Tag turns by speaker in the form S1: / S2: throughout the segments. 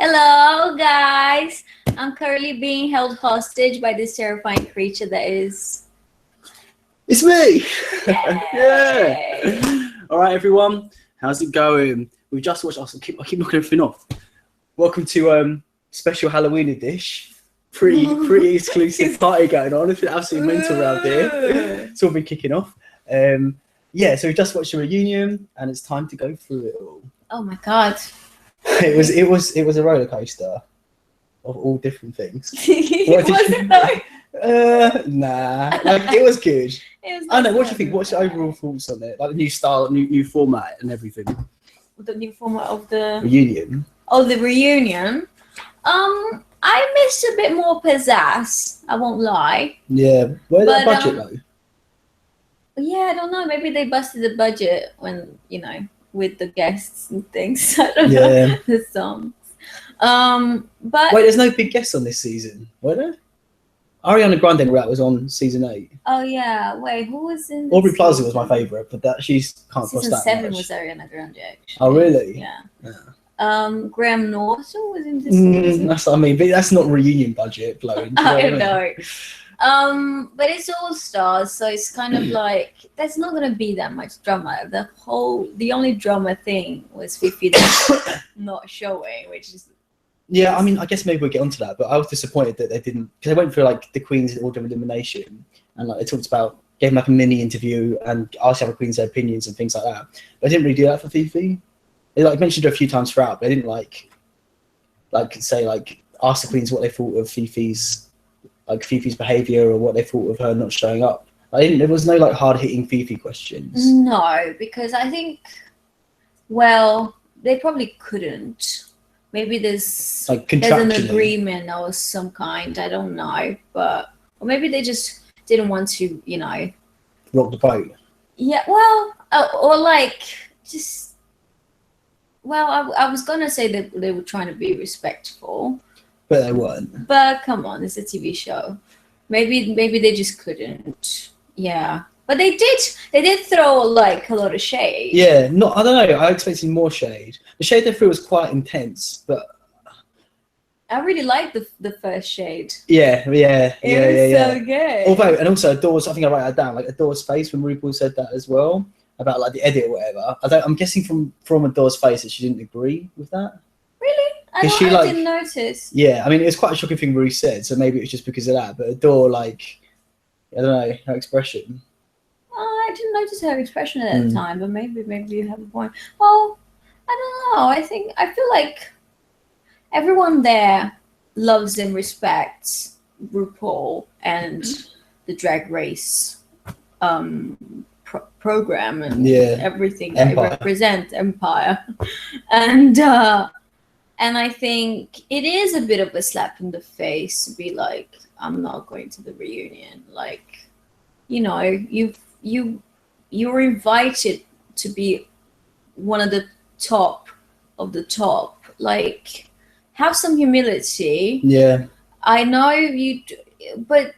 S1: Hello, guys. I'm currently being held hostage by this terrifying creature that is...
S2: It's me!
S1: Yay.
S2: Yeah! Alright, everyone. How's it going? We've just watched... I keep knocking everything off. Welcome to special Halloween dish. Pretty exclusive party going on. It's been absolutely mental around here. It's all been kicking off. Yeah, so we just watched a reunion, and it's time to go through it all.
S1: Oh my god.
S2: It was a roller coaster of all different things.
S1: It wasn't though.
S2: Nah, like it was good. I know. What do you think?
S1: good.
S2: What's your overall thoughts on it? Like the new style, new format, and everything.
S1: The new format of the
S2: Reunion.
S1: Oh, the reunion. I missed a bit more pizzazz. I won't lie.
S2: Yeah, where's that
S1: But,
S2: budget though?
S1: Yeah, I don't know. Maybe they busted the budget when with the guests and things. I don't know the songs. But
S2: Wait, there's no big guests on this season, were there? Ariana Grande was on season 8.
S1: oh yeah, wait, who was in?
S2: Aubrey
S1: this
S2: Plaza was my
S1: season?
S2: favourite, but that she's can't cross
S1: Season
S2: that
S1: 7
S2: much.
S1: was Ariana Grande. Actually.
S2: Oh really?
S1: Yeah. Graham Norton was in this season.
S2: That's what I mean, but that's not reunion budget blowing.
S1: I know. But it's all stars, so it's kind of like there's not gonna be that much drama. The only drama thing was Fifi not showing, which is
S2: Yeah, I mean, I guess maybe we'll get onto that, but I was disappointed that they didn't, because they went through like the Queen's order of elimination, and like they talked about gave them like a mini interview and asked the other Queens their opinions and things like that. But they didn't really do that for Fifi. They like mentioned her a few times throughout, but they didn't like say like ask the Queens what they thought of Fifi's behaviour or what they thought of her not showing up. There was no like hard hitting Fifi questions.
S1: no, because I think they probably couldn't. Maybe there's
S2: Like
S1: an
S2: contractually.
S1: agreement or some kind. I don't know, or maybe they just didn't want to,
S2: Rock the boat.
S1: Yeah, well, or like just. Well, I was gonna say that they were trying to be respectful,
S2: But they weren't.
S1: but come on, it's a TV show. Maybe they just couldn't. Yeah, but they did throw like a lot of shade.
S2: Yeah, I don't know. I expected more shade. The shade they threw was quite intense, but
S1: I really liked the first shade.
S2: yeah.
S1: It was so good.
S2: Although, and also Ador's, I think I write that down, like Ador's face when RuPaul said that as well, about like the edit or whatever. I'm guessing from Ador's face that she didn't agree with that.
S1: Really? I didn't notice.
S2: Yeah, I mean, it was quite a shocking thing Ru said, so maybe it was just because of that. But Ador, like, I don't know, her expression.
S1: I didn't notice her expression at the time, but maybe you have a point. Well, I don't know. I feel like everyone there loves and respects RuPaul and the Drag Race program and everything that it represents, Empire. And I think it is a bit of a slap in the face to be like, I'm not going to the reunion. Like, you're invited to be one of the top of the top. Like, have some humility.
S2: Yeah.
S1: I know you, but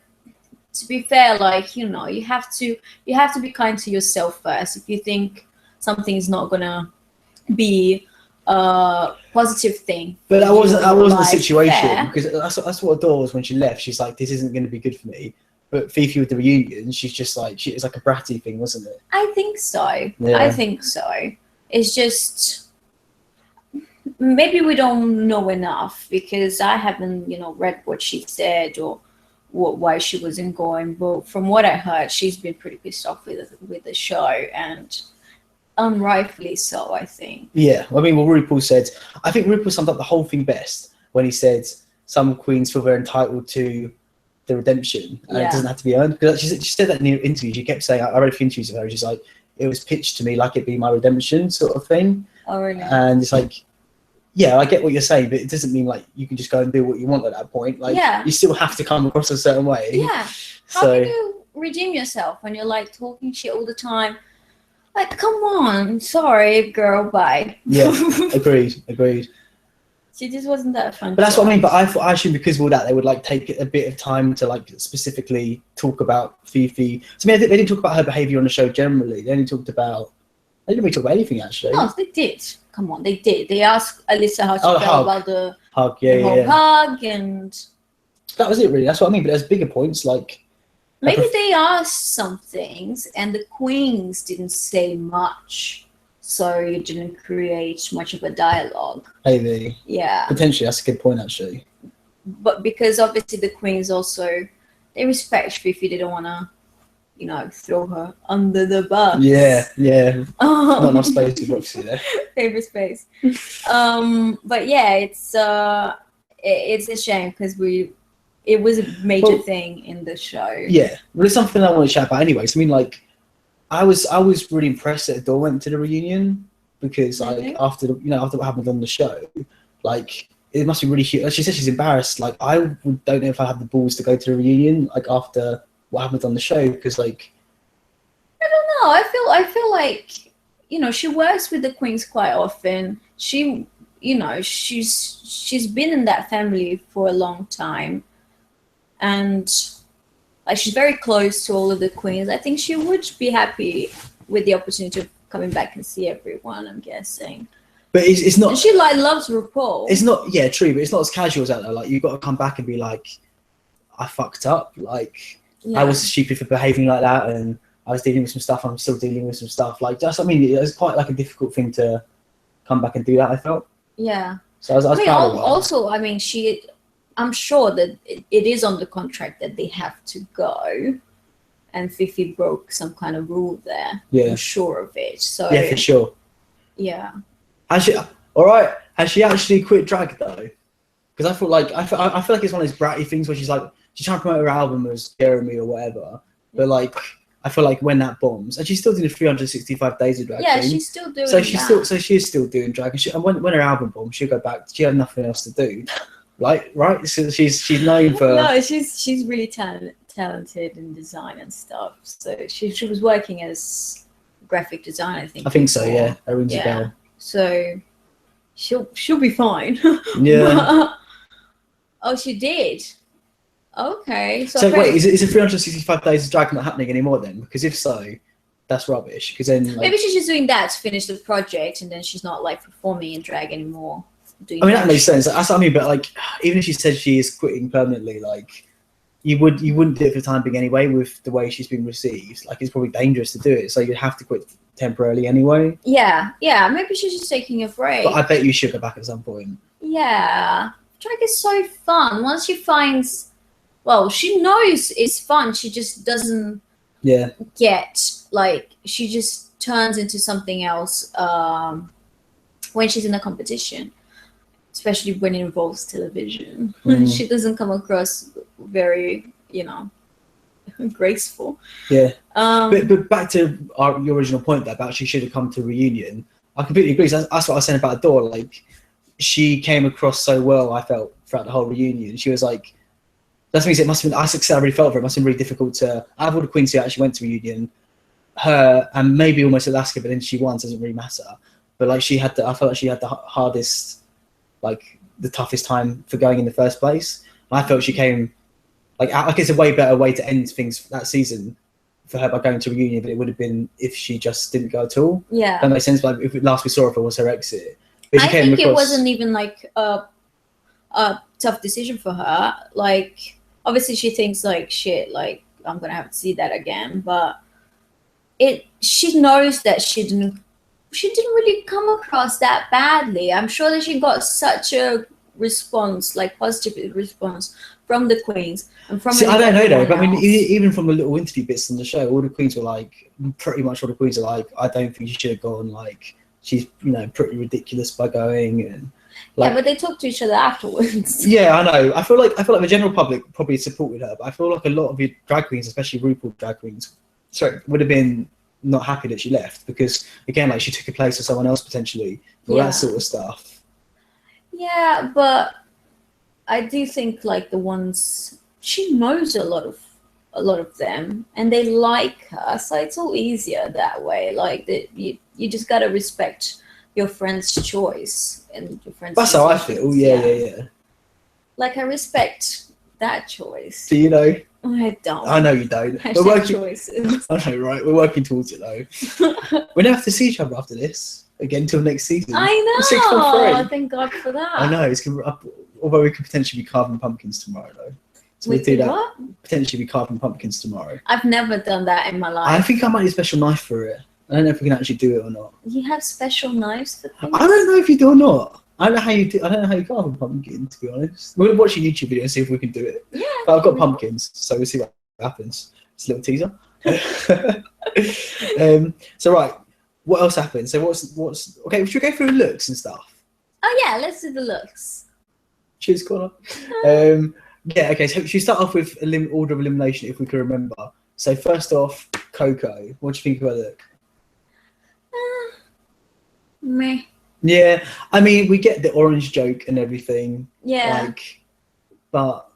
S1: to be fair, like, you have to be kind to yourself first. If you think something is not gonna be a positive thing.
S2: But that wasn't the situation,
S1: fair.
S2: because that's what Adore was when she left. She's like, this isn't going to be good for me. But Fifi with the reunion, she's just like, it's like a bratty thing, wasn't it?
S1: I think so.
S2: Yeah.
S1: I think so. It's just maybe we don't know enough because I haven't, read what she said or why she wasn't going. But from what I heard, she's been pretty pissed off with the show, and unrightfully so, I think.
S2: Yeah, I mean, I think RuPaul summed up the whole thing best when he said some queens feel they're entitled to the redemption and it doesn't have to be earned. Because she said that in the interview. She kept saying, I read a few interviews of her, she's like, it was pitched to me like it'd be my redemption sort of thing.
S1: Oh, really?
S2: And it's like, yeah, I get what you're saying, but it doesn't mean like you can just go and do what you want at that point. Like, you still have to come across a certain way.
S1: Yeah. How can you redeem yourself when you're like talking shit all the time? Like, come on, sorry, girl, bye.
S2: Yeah, agreed.
S1: She just wasn't that fun.
S2: But that's what I mean. But I assume because of all that, they would like take a bit of time to like specifically talk about Fifi. So I mean, they didn't talk about her behaviour on the show generally. They only talked about. They didn't really talk about anything actually.
S1: No, they did. Come on, they did. They asked Alyssa how she felt about the
S2: hug, yeah,
S1: the whole
S2: yeah.
S1: hug, and
S2: That was it, really. That's what I mean. But there's bigger points, like
S1: maybe they asked some things, and the queens didn't say much, so you didn't create much of a dialogue.
S2: maybe.
S1: Yeah.
S2: Potentially, that's a good point, actually.
S1: But because obviously the queens also, they respect Fifi, they don't want to, you know, throw her under the bus.
S2: Yeah, yeah. Not enough space for Roxy there.
S1: Favorite space. But yeah, it's a shame because it was a major thing in the show.
S2: Yeah, well, it's something I want to chat about anyways. I mean, like, I was really impressed that Dawn went to the reunion because, like, after what happened on the show, like, it must be really huge. She said she's embarrassed. Like, I don't know if I have the balls to go to the reunion, like, after what happened on the show, because, like,
S1: I don't know. I feel like, you know, she works with the queens quite often. She, you know, she's been in that family for a long time, and like she's very close to all of the queens. I think she would be happy with the opportunity of coming back and see everyone, I'm guessing.
S2: But it's not.
S1: And she like loves RuPaul.
S2: It's not. Yeah, true. But it's not as casual as that though. Like, you've got to come back and be like, I fucked up. Like, I was stupid for behaving like that, and I was dealing with some stuff. I'm still dealing with some stuff. Like, just, I mean, it's quite like a difficult thing to come back and do that, I felt.
S1: Yeah.
S2: So I was proud of her.
S1: Also, I mean, I'm sure that it is on the contract that they have to go, and Fifi broke some kind of rule there.
S2: Yeah.
S1: I'm sure of it. So
S2: yeah, for sure.
S1: Yeah.
S2: Has she actually quit drag though? Because I feel like it's one of those bratty things where she's trying to promote her album as Jeremy or whatever, but like I feel like when that bombs, and she's still doing 365 days of drag.
S1: Yeah, she's still doing.
S2: So she is still doing drag, and when her album bombs, she'll go back. She had nothing else to do, right? So she's known for.
S1: No, she's really talented in design and stuff. So she was working as graphic designer, I think
S2: so. Yeah, that rings a bell.
S1: So she'll be fine.
S2: Yeah.
S1: Oh, she did. Okay.
S2: So wait, is it 365 days of drag not happening anymore then? Because if so, that's rubbish. Because then
S1: maybe she's just doing that to finish the project, and then she's not like performing in drag anymore.
S2: That makes sense. That's what I mean. But like, even if she said she is quitting permanently, like, you wouldn't do it for the time being anyway. With the way she's been received, like, it's probably dangerous to do it. So you'd have to quit temporarily anyway.
S1: Yeah. Maybe she's just taking a break.
S2: But I bet you should go back at some point.
S1: Yeah, drag is so fun. Once she finds, well, she knows it's fun. She just doesn't.
S2: Yeah.
S1: Get like she just turns into something else when she's in a competition, especially when it involves television. She doesn't come across very, graceful.
S2: Yeah. But back to your original point there about she should have come to a reunion. I completely agree. That's what I was saying about Adore. Like, she came across so well, I felt, throughout the whole reunion. She was like, that means it must have been, I really felt for it. It must have been really difficult to, out of all the queens who actually went to reunion, her and maybe almost Alaska, but then she won, so it doesn't really matter. But like, I felt like she had the hardest, like the toughest time for going in the first place. And I felt she came, like it's a way better way to end things that season for her by going to reunion, but it would have been if she just didn't go at all.
S1: Yeah.
S2: That makes sense. But if last we saw of her was her exit.
S1: I think it wasn't even like a tough decision for her. Like, obviously she thinks like, shit, like I'm gonna have to see that again. But she knows that she didn't really come across that badly. I'm sure that she got such a response, like positive response from the queens and from.
S2: See, I don't know though, but I mean, even from the little interview bits on the show, all the queens were like, pretty much all the queens are like, I don't think she should have gone. Like, she's pretty ridiculous by going, and like,
S1: yeah, but they talked to each other afterwards.
S2: Yeah, I know. I feel like the general public probably supported her, but I feel like a lot of the drag queens, especially RuPaul drag queens, would have been not happy that she left because, again, like she took a place of someone else potentially, all that sort of stuff.
S1: Yeah, but I do think like the ones she knows a lot of them, and they like her, so it's all easier that way. Like you just gotta respect your friend's choice and your friend's.
S2: That's how I feel. Yeah.
S1: Like, I respect that choice.
S2: Do you know?
S1: I don't.
S2: I know you don't.
S1: We're working choices.
S2: I know, right? We're working towards it though. We don't have to see each other after this. again until next season.
S1: I know. Thank God for that.
S2: I know. Although we could potentially be carving pumpkins tomorrow, though. So we'll do that. What? Potentially be carving pumpkins tomorrow.
S1: I've never done that in my life.
S2: I think I might need a special knife for it. I don't know if we can actually do it or not.
S1: You have special knives for things?
S2: I don't know if you do or not. I don't know how you do. I don't know how you carve a pumpkin, to be honest. We're gonna watch a YouTube video and see if we can do it.
S1: Yeah.
S2: But I've got pumpkins, so we'll see what happens. It's a little teaser. So right, what else happened? So what's okay? Should we go through the looks and stuff?
S1: Oh yeah, let's do the looks.
S2: Cheers, Connor. Yeah. Okay. So should we start off with order of elimination if we can remember? So first off, Coco. What do you think of her look?
S1: Meh.
S2: Yeah, I mean, we get the orange joke and everything.
S1: Yeah.
S2: Like, but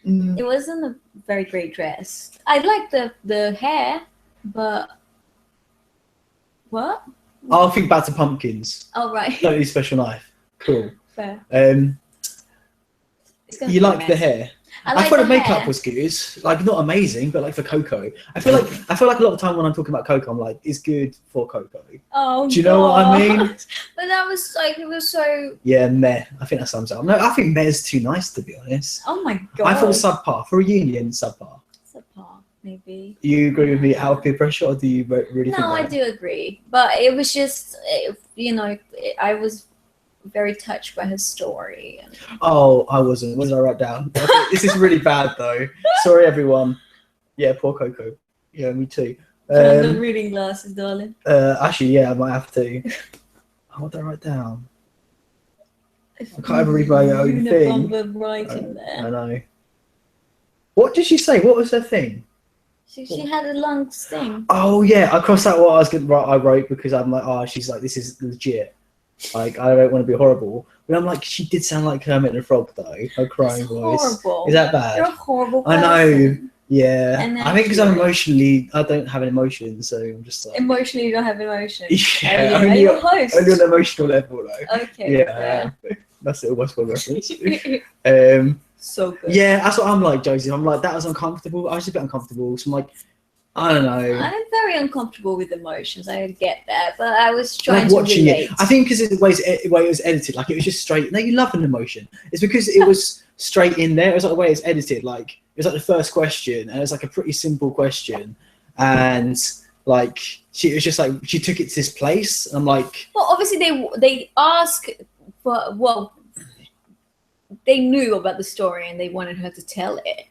S1: it wasn't a very great dress. I like the hair, but what?
S2: I'll think back to pumpkins.
S1: Oh right.
S2: Don't need a special knife. Cool.
S1: Fair.
S2: You like the hair? I thought the makeup was good. Like not amazing, but like for Coco, I feel like a lot of time when I'm talking about Coco, I'm like, it's good for Coco.
S1: Oh.
S2: Do you know what I mean?
S1: But that was like it was so.
S2: Yeah, meh. I think that sums up. No, I think meh's too nice to be honest.
S1: Oh my God.
S2: I thought subpar for a union. Subpar.
S1: Subpar, maybe.
S2: You agree with me out of peer pressure, or do you really?
S1: No,
S2: think
S1: I do agree, but it was just I was very touched by his story.
S2: Oh, I wasn't. What did I write down? This is really bad though. Sorry, everyone. Yeah, poor Coco. Yeah, me too.
S1: The reading glasses, darling.
S2: Actually, yeah, I might have to. What did I write down? I can't even read my own thing.
S1: Writing there.
S2: I know. What did she say? What was her thing?
S1: She had a long thing.
S2: Oh yeah, I crossed out what I was going to write. I wrote because I'm like, oh, she's like, this is legit. Like, I don't want to be horrible. But I'm like, she did sound like Kermit the Frog, though. Her crying voice.
S1: Horrible.
S2: Is that bad?
S1: You're a horrible person.
S2: I know. Yeah. I think because I don't have an emotion, so I'm just like.
S1: Emotionally, you don't have emotion.
S2: Yeah.
S1: Only on an
S2: emotional level, though.
S1: Okay.
S2: Yeah. That's it. What's one reference?
S1: So good.
S2: Yeah, that's what I'm like, Josie. I'm like, that was uncomfortable. I was just a bit uncomfortable. So I'm like, I don't know.
S1: I'm very uncomfortable with emotions. I get that, but I was trying to
S2: watching
S1: relate.
S2: it. I think because of the way it was edited, like it was just straight. No, you love an emotion. It's because it was straight in there. It was like the way it's edited. Like it was like the first question, and it was like a pretty simple question, and like she was just like she took it to this place. And I'm like,
S1: well, obviously they ask for they knew about the story and they wanted her to tell it.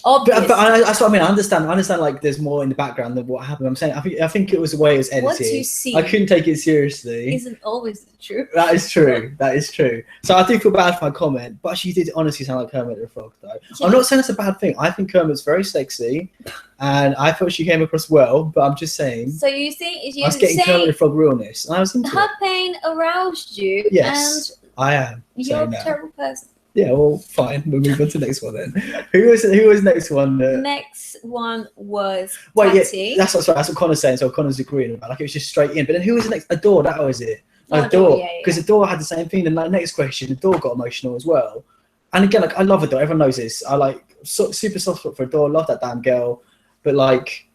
S1: But
S2: that's what I mean. I understand. Like, there's more in the background than what happened. I'm saying. I think it was the way it was edited.
S1: What you see,
S2: I couldn't take it seriously.
S1: Isn't always the truth.
S2: That is true. That is true. So I do feel bad for my comment, but she did honestly sound like Kermit the Frog, though. Yeah. I'm not saying that's a bad thing. I think Kermit's very sexy, and I thought she came across well. But I'm just saying.
S1: So you think
S2: I was getting Kermit the Frog realness, and I was into
S1: her pain aroused you.
S2: Yes,
S1: and
S2: I am.
S1: You're a terrible person.
S2: Yeah, well, fine. We'll move on to the next one then. Who was next one?
S1: Next one was
S2: Tati. Yeah, that's what Connor's saying. So Connor's agreeing about. Like it was just straight in. But then who was the next? Adore. That was it. Adore. Because Adore had the same thing. And like next question, Adore got emotional as well. And again, like I love Adore. Everyone knows this. I like super soft spot for Adore. Love that damn girl. But like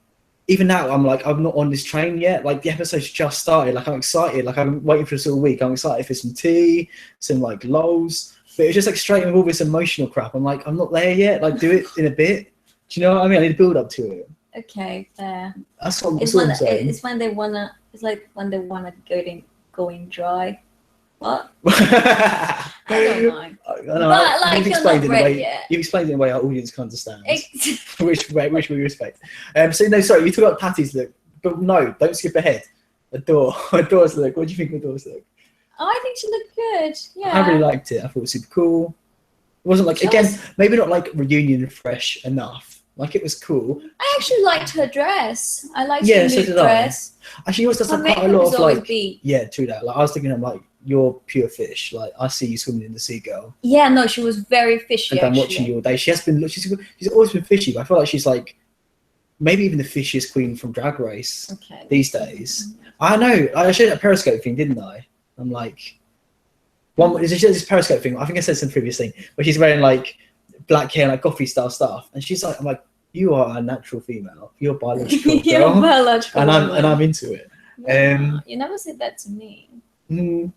S2: even now, I'm like I'm not on this train yet. Like the episode's just started. Like I'm excited. Like I'm waiting for this all week. I'm excited for some tea, some like lols. But it's just like straight with all this emotional crap. I'm like, I'm not there yet. Like, do it in a bit. Do you know what I mean? I need to build up to it.
S1: Okay, fair.
S2: That's what I'm saying.
S1: It's when they wanna. It's like when they wanna going dry. What? I don't know.
S2: But like, you've explained it in a way our audience can understand. which we respect. So no, sorry, you talk about Tati's look, but no, don't skip ahead. Adore's look. What do you think of Adore's look?
S1: Oh, I think she looked good. Yeah.
S2: I really liked it. I thought it was super cool. It wasn't like maybe not like reunion fresh enough. Like it was cool.
S1: I actually liked her dress. I liked her new dress.
S2: Actually, it was quite a lot of like yeah, true that. Like I was thinking, I'm like, you're pure fish. Like I see you swimming in the sea, girl.
S1: Yeah, no, she was very fishy.
S2: And I'm watching you all day. She's always been fishy, but I feel like she's like maybe even the fishiest queen from Drag Race these days. I know. I showed that Periscope thing, didn't I? I'm like, this Periscope thing. I think I said some previous thing where she's wearing like black hair, like gothy style stuff, and she's like, I'm like, you are a natural female. You're biological, girl.
S1: You're biological,
S2: and I'm into it.
S1: Yeah, you never said that to me.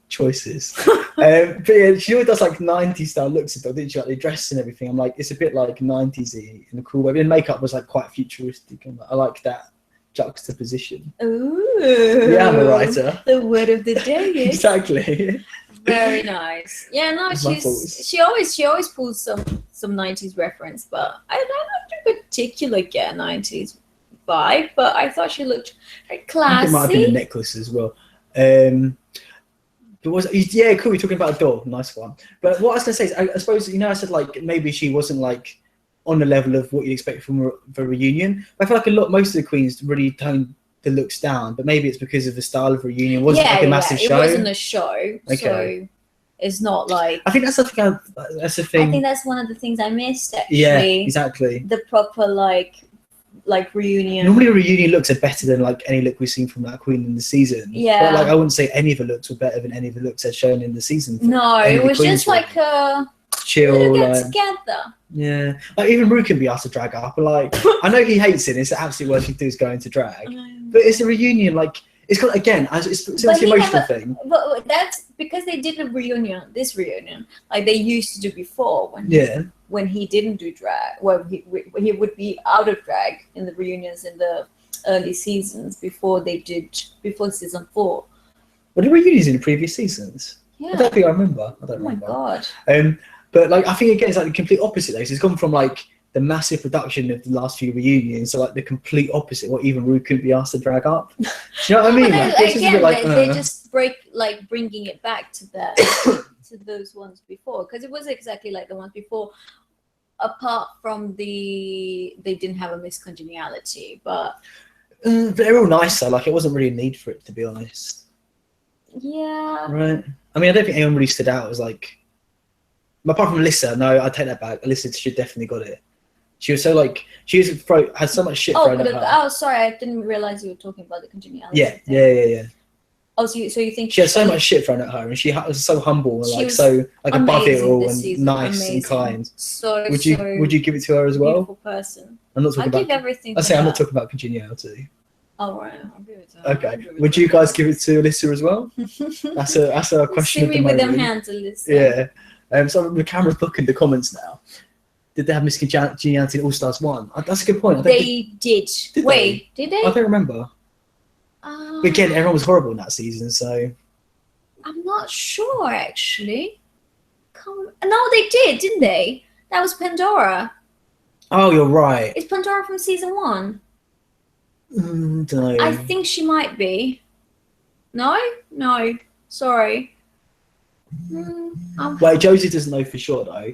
S2: Choices. But yeah, she always does like 90s style looks and stuff, didn't she? Like the dress and everything. I'm like, it's a bit like 90s-y in a cool way. And makeup was like quite futuristic, and I like that juxtaposition.
S1: Ooh.
S2: Yeah, I'm a writer.
S1: The word of the day.
S2: Exactly.
S1: Very nice. Yeah, no, she always pulls some 90s reference, but I don't particularly get a 90s vibe, but I thought she looked very classy.
S2: I think it might have been the necklace as well. But yeah, cool. You're talking about a doll, nice one. But what I was gonna say is, I suppose I said like maybe she wasn't like on the level of what you'd expect from the reunion. I feel like most of the queens really toned the looks down, but maybe it's because of the style of the reunion. It wasn't like a massive show.
S1: It wasn't a show, so it's not like.
S2: I think that's the thing. That's the thing.
S1: I think that's one of the things I missed actually.
S2: Yeah, exactly.
S1: The proper like reunion.
S2: Normally, reunion looks are better than like any look we've seen from that queen in the season.
S1: Yeah.
S2: But like I wouldn't say any of the looks were better than any of the looks as shown in the season.
S1: No, it was just like a
S2: chill,
S1: get together.
S2: Yeah, like even Ru can be asked to drag up. But like I know he hates it. It's the absolute worst he do is going to drag. But it's a reunion. Like it's got again. It's an emotional thing.
S1: But that's because they did this reunion, like they used to do before when he didn't do drag. Well, he would be out of drag in the reunions in the early seasons before season 4.
S2: Well, the reunions in the previous seasons. Yeah. I don't think I remember.
S1: My god.
S2: But like I think again it's like the complete opposite though. So it's gone from like the massive production of the last few reunions to like the complete opposite. What even Ru couldn't be asked to drag up. Do you know what I mean?
S1: They just bringing it back to that to those ones before, because it was exactly like the ones before. Apart from they didn't have a miscongeniality, but
S2: they're all nice though. Like it wasn't really a need for it, to be honest.
S1: Yeah.
S2: Right. I mean, I don't think anyone really stood out as like. Apart from Alyssa, no, I take that back. Alyssa should definitely got it. She was so like had so much shit thrown at her.
S1: Oh, sorry, I didn't realize you were talking about the congeniality.
S2: Yeah.
S1: Oh, so you think
S2: she had so much shit thrown at her, and she was so humble and like so like above it all and nice and kind.
S1: So
S2: would you give it to her as well?
S1: Beautiful person.
S2: I'm not talking about.
S1: Give everything.
S2: I'm not talking about congeniality.
S1: Oh right, I'll give it to her.
S2: Okay. Would you guys give it to Alyssa as well? That's a question.
S1: See me with them hands, Alyssa.
S2: Yeah. So the camera's looking the comments now. Did they have miscongeniality in All Stars 1? That's a good point.
S1: They did. Wait, did they?
S2: I don't remember. But again, everyone was horrible in that season, so.
S1: I'm not sure, actually. No, they did, didn't they? That was Pandora.
S2: Oh, you're right.
S1: Is Pandora from season 1?
S2: Don't know.
S1: I think she might be. No, sorry.
S2: Wait, Josie doesn't know for sure though.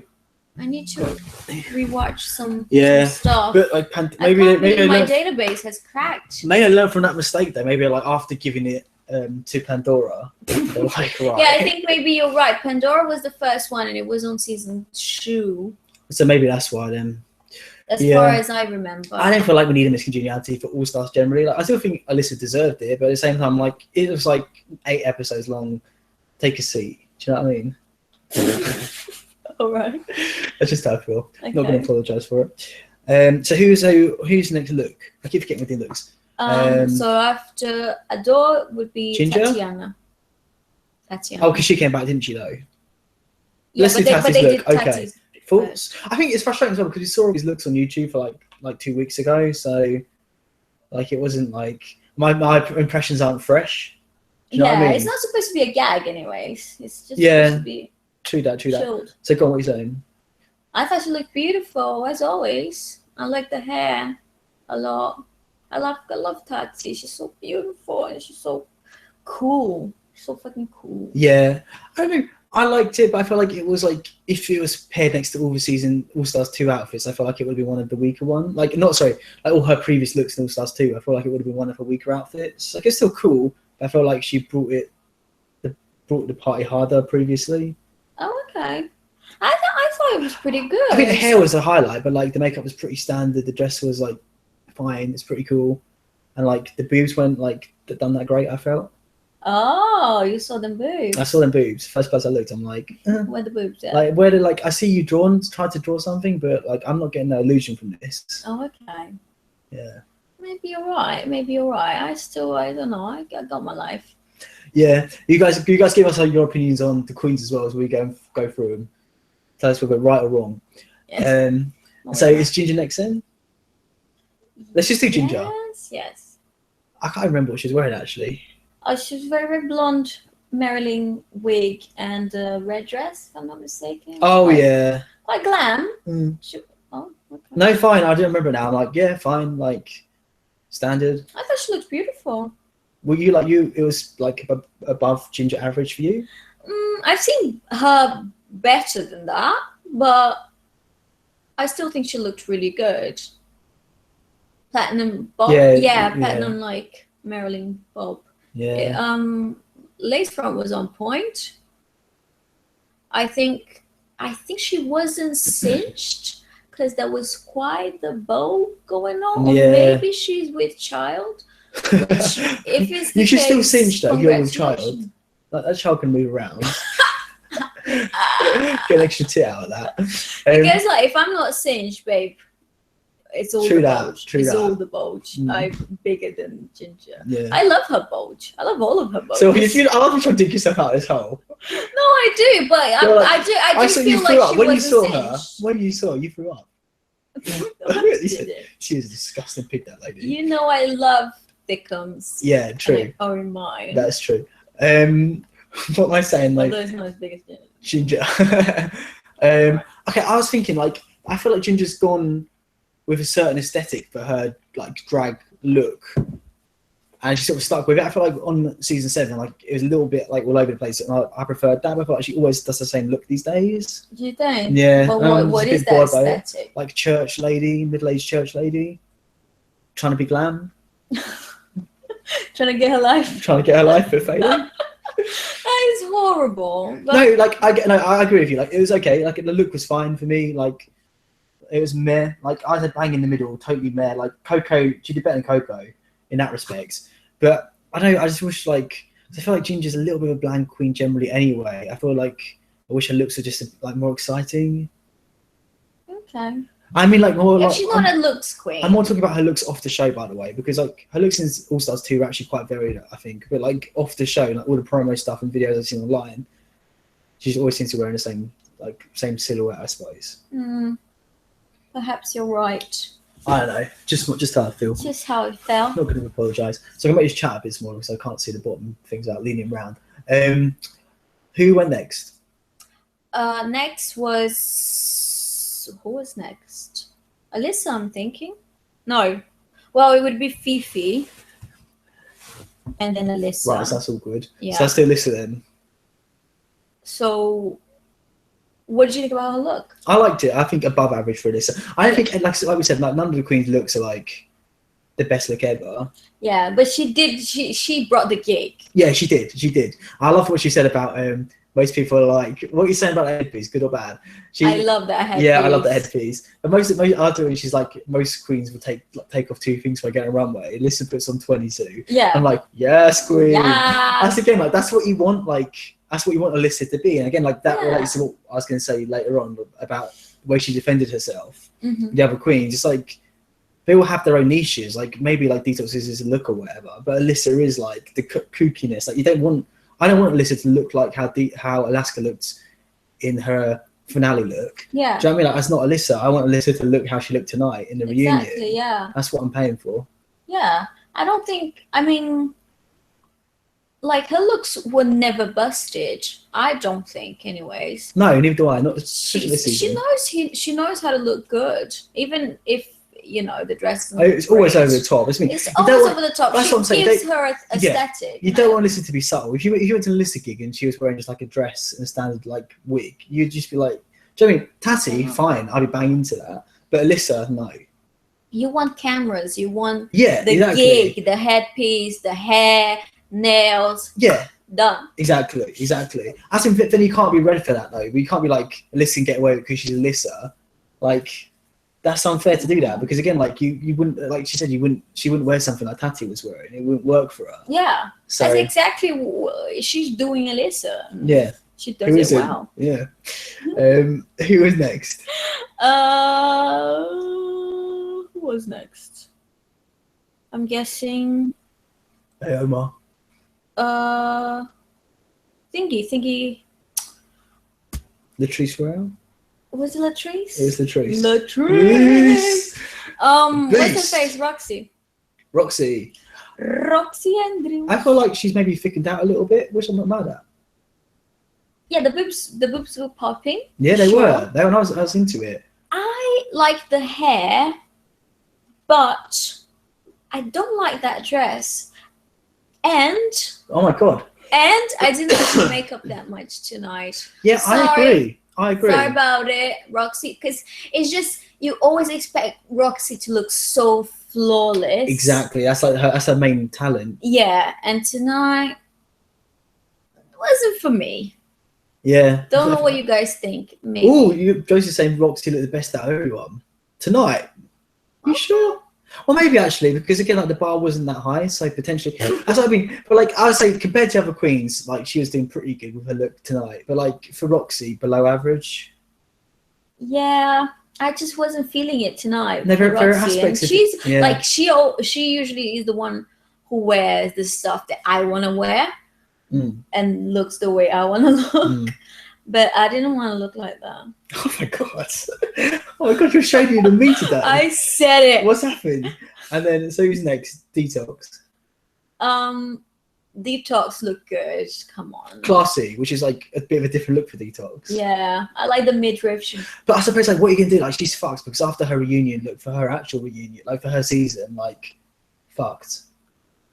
S1: I need to rewatch some stuff.
S2: But like maybe
S1: my database has cracked.
S2: Maybe I learned from that mistake though. Maybe like after giving it to Pandora, they're like, right.
S1: Yeah, I think maybe you're right. Pandora was the first one, and it was on season 2.
S2: So maybe that's why then.
S1: As far as I remember,
S2: I don't feel like we need a miscongeniality for All Stars generally. Like I still think Alyssa deserved it, but at the same time, like it was like 8 episodes long. Take a seat. Do you know what I mean?
S1: All right.
S2: That's just how I feel. Okay. Not going to apologise for it. So who's the next look? I keep forgetting what the looks.
S1: So after Adore would be
S2: Ginger?
S1: Tatiana.
S2: Oh, because she came back, didn't she though?
S1: Yeah,
S2: Let's do Tati's look. Okay.
S1: Thoughts?
S2: I think it's frustrating as well because we saw all these looks on YouTube for like 2 weeks ago, so like it wasn't like my impressions aren't fresh. Do you know what I mean?
S1: It's not supposed to be a gag, anyways. It's just supposed to be
S2: true that.
S1: chilled.
S2: So go on, what are you saying?
S1: I thought she looked beautiful as always. I like the hair a lot. I love Tati. She's so beautiful and she's so cool. She's so fucking cool.
S2: Yeah, I don't know. I liked it, but I felt like it was like if it was paired next to all Stars 2 outfits, I felt like it would be one of the weaker ones. Like all her previous looks in All Stars 2, I feel like it would have been one of her weaker outfits. Like it's still cool, but I felt like she brought the party harder previously.
S1: Oh, okay. I thought it was pretty good.
S2: I think the hair was a highlight, but like the makeup was pretty standard. The dress was like fine. It's pretty cool, and like the boobs weren't like done that great. I felt.
S1: Oh, you saw them boobs.
S2: I saw them boobs. First place I looked, I'm like,
S1: where the boobs at?
S2: Like I see you tried to draw something, but like I'm not getting no illusion from this.
S1: Oh, okay.
S2: Yeah.
S1: maybe you're right. I don't know. I got my life.
S2: Yeah, you guys give us your opinions on the queens as well as we go through them. Tell us if we're right or wrong.
S1: Yes.
S2: So is Ginger next then? Let's just do Ginger.
S1: Yes.
S2: I can't remember what she's wearing actually.
S1: Oh, she was very, very blonde Marilyn wig and a red dress, if I'm not mistaken.
S2: Oh, yeah.
S1: Quite glam.
S2: Mm.
S1: Okay.
S2: No, fine. I don't remember now. I'm like, yeah, fine. Like, standard.
S1: I thought she looked beautiful.
S2: Were you like you? It was like above Ginger average for you.
S1: I've seen her better than that, but I still think she looked really good. Platinum bob, platinum like Marilyn bob.
S2: Yeah.
S1: Lace front was on point. I think she wasn't cinched because there was quite the bow going on. Or maybe she's with child. Which, if it's the
S2: you should
S1: case,
S2: still cinch though. If you're with child. Like, that child can move around. Get an extra tit out of that.
S1: Because like, if I'm not cinched, babe, it's all the bulge. It's all the bulge. I'm bigger than Ginger.
S2: Yeah.
S1: I love her bulge. I love all of her bulges.
S2: So I love you trying to dig yourself out of this hole.
S1: No, I do, but I do feel like she
S2: when
S1: wasn't
S2: you saw
S1: cinched.
S2: her. When you saw her, you threw up. She was a disgusting pig, that lady.
S1: You know I love thickums.
S2: Yeah, true.
S1: Are in mine.
S2: That's true. What am I saying? Like,
S1: although it's not as big as
S2: Ginger. Okay, I was thinking like I feel like Ginger's gone with a certain aesthetic for her like drag look, and she sort of stuck with it. I feel like on season 7, like it was a little bit like all over the place, and I preferred that. But I feel like she always does the same look these days.
S1: Do you think?
S2: Yeah.
S1: But what is that aesthetic?
S2: Like church lady, middle-aged church lady, trying to be glam.
S1: Trying to get her life.
S2: But failing.
S1: That is horrible.
S2: No, like I agree with you. Like it was okay. Like the look was fine for me. Like it was meh. Like I was bang in the middle, totally meh. Like Coco, she did better than Coco in that respect. But I don't know. I just wish I feel like Ginger's a little bit of a bland queen generally. Anyway, I feel like I wish her looks were just like more exciting.
S1: Okay.
S2: I mean, like more.
S1: Yeah,
S2: like,
S1: she's not a looks queen.
S2: I'm more talking about her looks off the show, by the way, because like her looks in All Stars 2 are actually quite varied, I think. But like off the show, like all the promo stuff and videos I've seen online, she always seems to wear the same silhouette, I suppose.
S1: Perhaps you're right.
S2: I don't know, just how I feel.
S1: Just how it felt.
S2: Not going to apologise. So I'm going to make this chat a bit smaller because I can't see the bottom things out leaning round. Who went next?
S1: Next was. Who was next? Alyssa, I'm thinking. No. Well, it would be Fifi. And then Alyssa.
S2: Right, so that's all good.
S1: Yeah.
S2: So that's still Alyssa then.
S1: So, what did you think about her look?
S2: I liked it. I think above average for Alyssa. I don't think, like we said, like none of the queens' looks are like the best look ever.
S1: Yeah, but she did. She brought the gig.
S2: Yeah, she did. I love what she said about most people are like, what are you saying about the headpiece, good or bad?
S1: I love that headpiece.
S2: Yeah, I love the headpiece. But most other, she's like, most queens will take off 2 things for getting a runway. Alyssa puts on 22.
S1: Yeah.
S2: I'm like, yes, queen.
S1: Yeah.
S2: That's again, like, that's what you want, like, that's what you want Alyssa to be. And again, like, that relates to what I was going to say later on about the way she defended herself. The other queens, it's like, they all have their own niches. Like, maybe, like, Detox is a look or whatever. But Alyssa is, like, the kookiness. Like, I don't want Alyssa to look like how Alaska looked in her finale look.
S1: Yeah.
S2: Do you know what I mean? Like, that's not Alyssa. I want Alyssa to look how she looked tonight in the reunion.
S1: Exactly, yeah.
S2: That's what I'm paying for.
S1: Yeah. I don't think, I mean, like, her looks were never busted. I don't think, anyways.
S2: No, neither do I. Not
S1: She
S2: this season.
S1: knows how to look good, even if, you know, the dress is
S2: it's always over the top.
S1: It's always over the top.
S2: That's what I'm saying.
S1: Gives her aesthetic.
S2: You don't want Alyssa to be subtle. If you went to an Alyssa gig and she was wearing just like a dress and a standard like wig, you'd just be like, do you know what I mean? Tatty, fine, I'd be banging into that. But Alyssa, no.
S1: You want cameras. You want
S2: exactly.
S1: gig, the headpiece, the hair, nails.
S2: Yeah.
S1: Done.
S2: Exactly. I think then you can't be ready for that though. We can't be like Alyssa can get away with it because she's Alyssa. Like, that's unfair to do that because again, like you wouldn't, like she said, she wouldn't wear something like Tatty was wearing. It wouldn't work for her.
S1: Yeah,
S2: so
S1: that's exactly she's doing Alyssa.
S2: Yeah,
S1: she does it well.
S2: Yeah. Who was next?
S1: Who was next? I'm guessing.
S2: Hey, Omar.
S1: Thingy.
S2: Latrice Royale?
S1: Was it Latrice?
S2: It was Latrice.
S1: Latrice. What's
S2: Beast.
S1: her face? Roxy Andrews.
S2: I feel like she's maybe thickened out a little bit, which I'm not mad at.
S1: Yeah, the boobs were popping.
S2: Yeah, they
S1: Sure.
S2: were. I was into it.
S1: I like the hair, but I don't like that dress. And
S2: Oh my god.
S1: I didn't like the makeup that much tonight.
S2: Yeah,
S1: Sorry.
S2: I agree.
S1: Sorry about it, Roxy, because it's just you always expect Roxy to look so flawless.
S2: Exactly. That's her main talent.
S1: Yeah, and tonight it wasn't for me.
S2: Yeah.
S1: Don't know what you guys think. Maybe.
S2: Oh, Josie's saying Roxy looked the best out of everyone tonight. You sure? Well, maybe actually, because again, like the bar wasn't that high, so potentially. That's what I mean. But like, I would say compared to other queens, like she was doing pretty good with her look tonight. But like for Roxy, below average.
S1: Yeah, I just wasn't feeling it tonight.
S2: No, there are
S1: Roxy.
S2: aspects
S1: And
S2: of it,
S1: she's
S2: yeah.
S1: like she usually is the one who wears the stuff that I want to wear and looks the way I want to look. But I didn't want to look like that.
S2: Oh my god! Oh my god! You're shading on me today.
S1: I said it.
S2: What's happened? And then so who's next? Detox.
S1: Detox look good. Come on.
S2: Classy, which is like a bit of a different look for Detox.
S1: Yeah, I like the midriff.
S2: But I suppose like what you can do, like she's fucked because after her reunion, look for her actual reunion, like for her season, like fucked.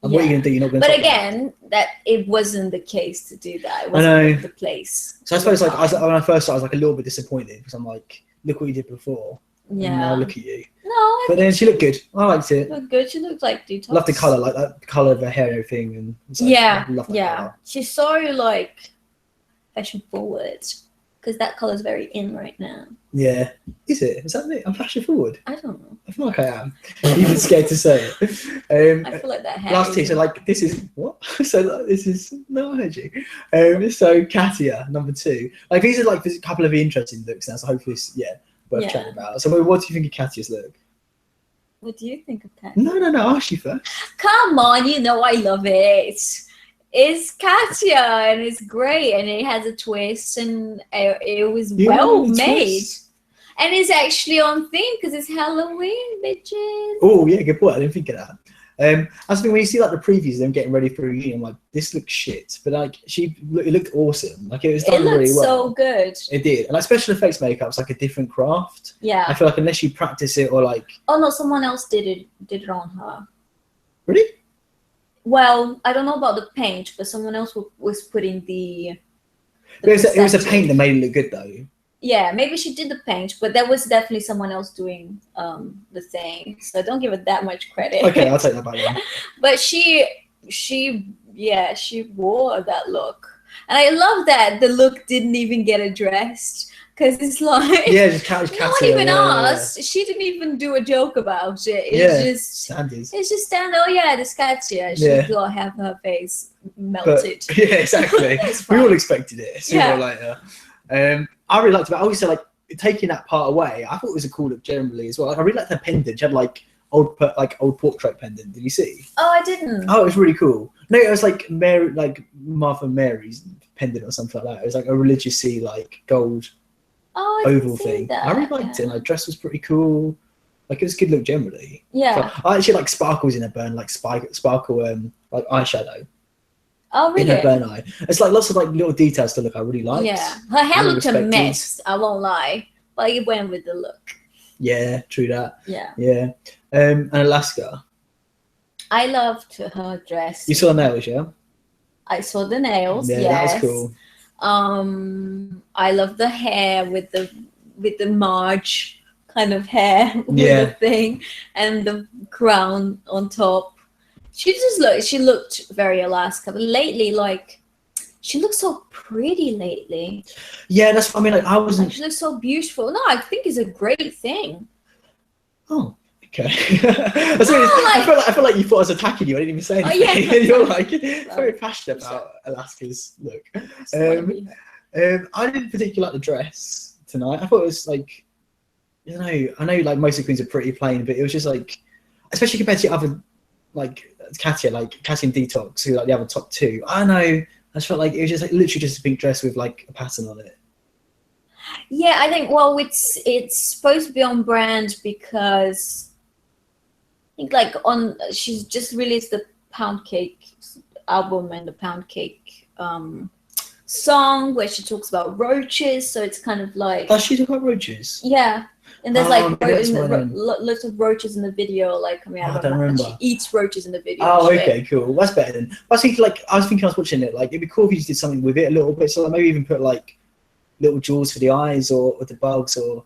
S2: And what are you gonna do? You're not gonna.
S1: But again, that it wasn't the case to do that. It wasn't the place.
S2: So I suppose like when I first started, I was like a little bit disappointed because I'm like, look what you did before.
S1: Yeah.
S2: And now look at you.
S1: No.
S2: But then she looked good. I liked it.
S1: Looked good. She looked like Detox.
S2: Love the color, like that color of her hair and everything, and like,
S1: yeah,
S2: I love that
S1: yeah.
S2: colour.
S1: She's so like fashion forward because that color is very in right now.
S2: Yeah, is it? Is that me? I'm fashion forward.
S1: I don't know.
S2: I feel like I am. Even scared to say it.
S1: I feel like that hair.
S2: Last two, so like this is what? So like, this is no energy. So Katia, number 2. Like these are like there's a couple of interesting looks now. So hopefully, worth chatting about. So what do you think of Katia's look?
S1: What do you think of that?
S2: No. I'll ask you first.
S1: Come on, you know I love it. It's Katia and it's great and it has a twist and it was well made. And it's actually on theme because it's Halloween, bitches.
S2: Oh yeah, good point. I didn't think of that. I was thinking when you see like the previews, them getting ready for a reunion, I'm like, this looks shit. But like it looked awesome. Like it was done really well.
S1: So good.
S2: It did. And like special effects makeup's like a different craft.
S1: Yeah.
S2: I feel like unless you practice it or like.
S1: Oh no, someone else did it on her.
S2: Really?
S1: Well, I don't know about the paint, but someone else was putting the
S2: it was a paint that made it look good though.
S1: Yeah, maybe she did the paint, but there was definitely someone else doing the thing. So don't give it that much credit.
S2: Okay, I'll take that back then.
S1: But she wore that look. And I love that the look didn't even get addressed. Because it's like,
S2: just
S1: no one even asked. Yeah. She didn't even do a joke about it. It's just
S2: standards.
S1: It's just standard. Oh yeah, this Katia. She did not have her face melted.
S2: But, yeah, exactly. We all expected it sooner or later. I really liked it. But I always say like taking that part away. I thought it was a cool look generally as well. Like, I really liked her pendant. She had like old portrait pendant. Did you see?
S1: Oh, I didn't.
S2: Oh, it was really cool. No, it was like Martha Mary's pendant or something like that. It was like a religiously like gold. Oval thing.
S1: That,
S2: I really liked it. Like dress was pretty cool. Like it was a good look generally.
S1: Yeah.
S2: So, I actually like sparkles in her burn, like sparkle like eyeshadow.
S1: Oh really?
S2: In her burn eye. It's like lots of like little details to look. I really liked.
S1: Yeah. Her hair looked a mess. I won't lie, but it went with the look.
S2: Yeah, true that.
S1: Yeah.
S2: Yeah. And Alaska.
S1: I loved her dress.
S2: You saw the nails, yeah?
S1: I saw the nails.
S2: Yeah,
S1: yes.
S2: that was cool.
S1: I love the hair with the Marge kind of hair with the thing and the crown on top. She looked very Alaska, but lately, like, she looks so pretty lately.
S2: Yeah, that's what I mean. Like, I wasn't.
S1: She looks so beautiful. No, I think it's a great thing.
S2: Oh. Okay. I feel like you thought I was attacking you. I didn't even say anything. Oh, yeah. You're like very passionate about Alaska's look. I didn't particularly like the dress tonight. I thought it was like, I know like most of the queens are pretty plain, but it was just like, especially compared to other Katya and Detox, who like the other top two. I don't know. I just felt like it was just like literally just a pink dress with like a pattern on it.
S1: Yeah, I think it's supposed to be on brand because I think she's just released the Pound Cake album and the Pound Cake song where she talks about roaches. So it's kind of like.
S2: Does she talk about roaches?
S1: Yeah. And there's lots of roaches in the video, like coming out of her mouth. She eats roaches in the video.
S2: Oh, okay, cool. That's better than. I was thinking I was watching it. Like, it'd be cool if you just did something with it a little bit. So like, maybe even put like little jewels for the eyes or the bugs, or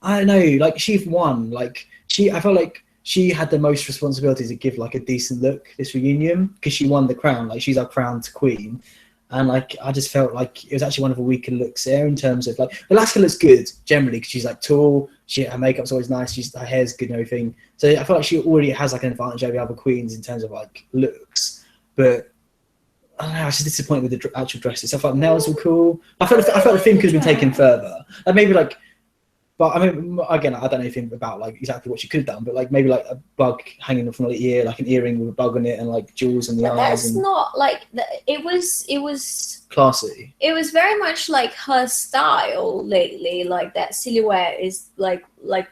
S2: I don't know. Like, she won. Like, I felt like she had the most responsibility to give like a decent look this reunion because she won the crown. Like, she's our crowned queen. And like, I just felt like it was actually one of the weaker looks there in terms of like, Alaska looks good generally because she's like tall. Her makeup's always nice. Her hair's good and everything. So I feel like she already has like an advantage over the other queens in terms of like looks. But I don't know, I was just disappointed with the actual dresses. I thought nails were cool. I felt the theme could have been taken further. Like maybe like, but I mean, again, I don't know anything about like exactly what she could have done, but like maybe like a bug hanging from the ear, like an earring with a bug on it, and like jewels in the eyes. That's
S1: not like it was
S2: classy.
S1: It was very much like her style lately. Like that silhouette is like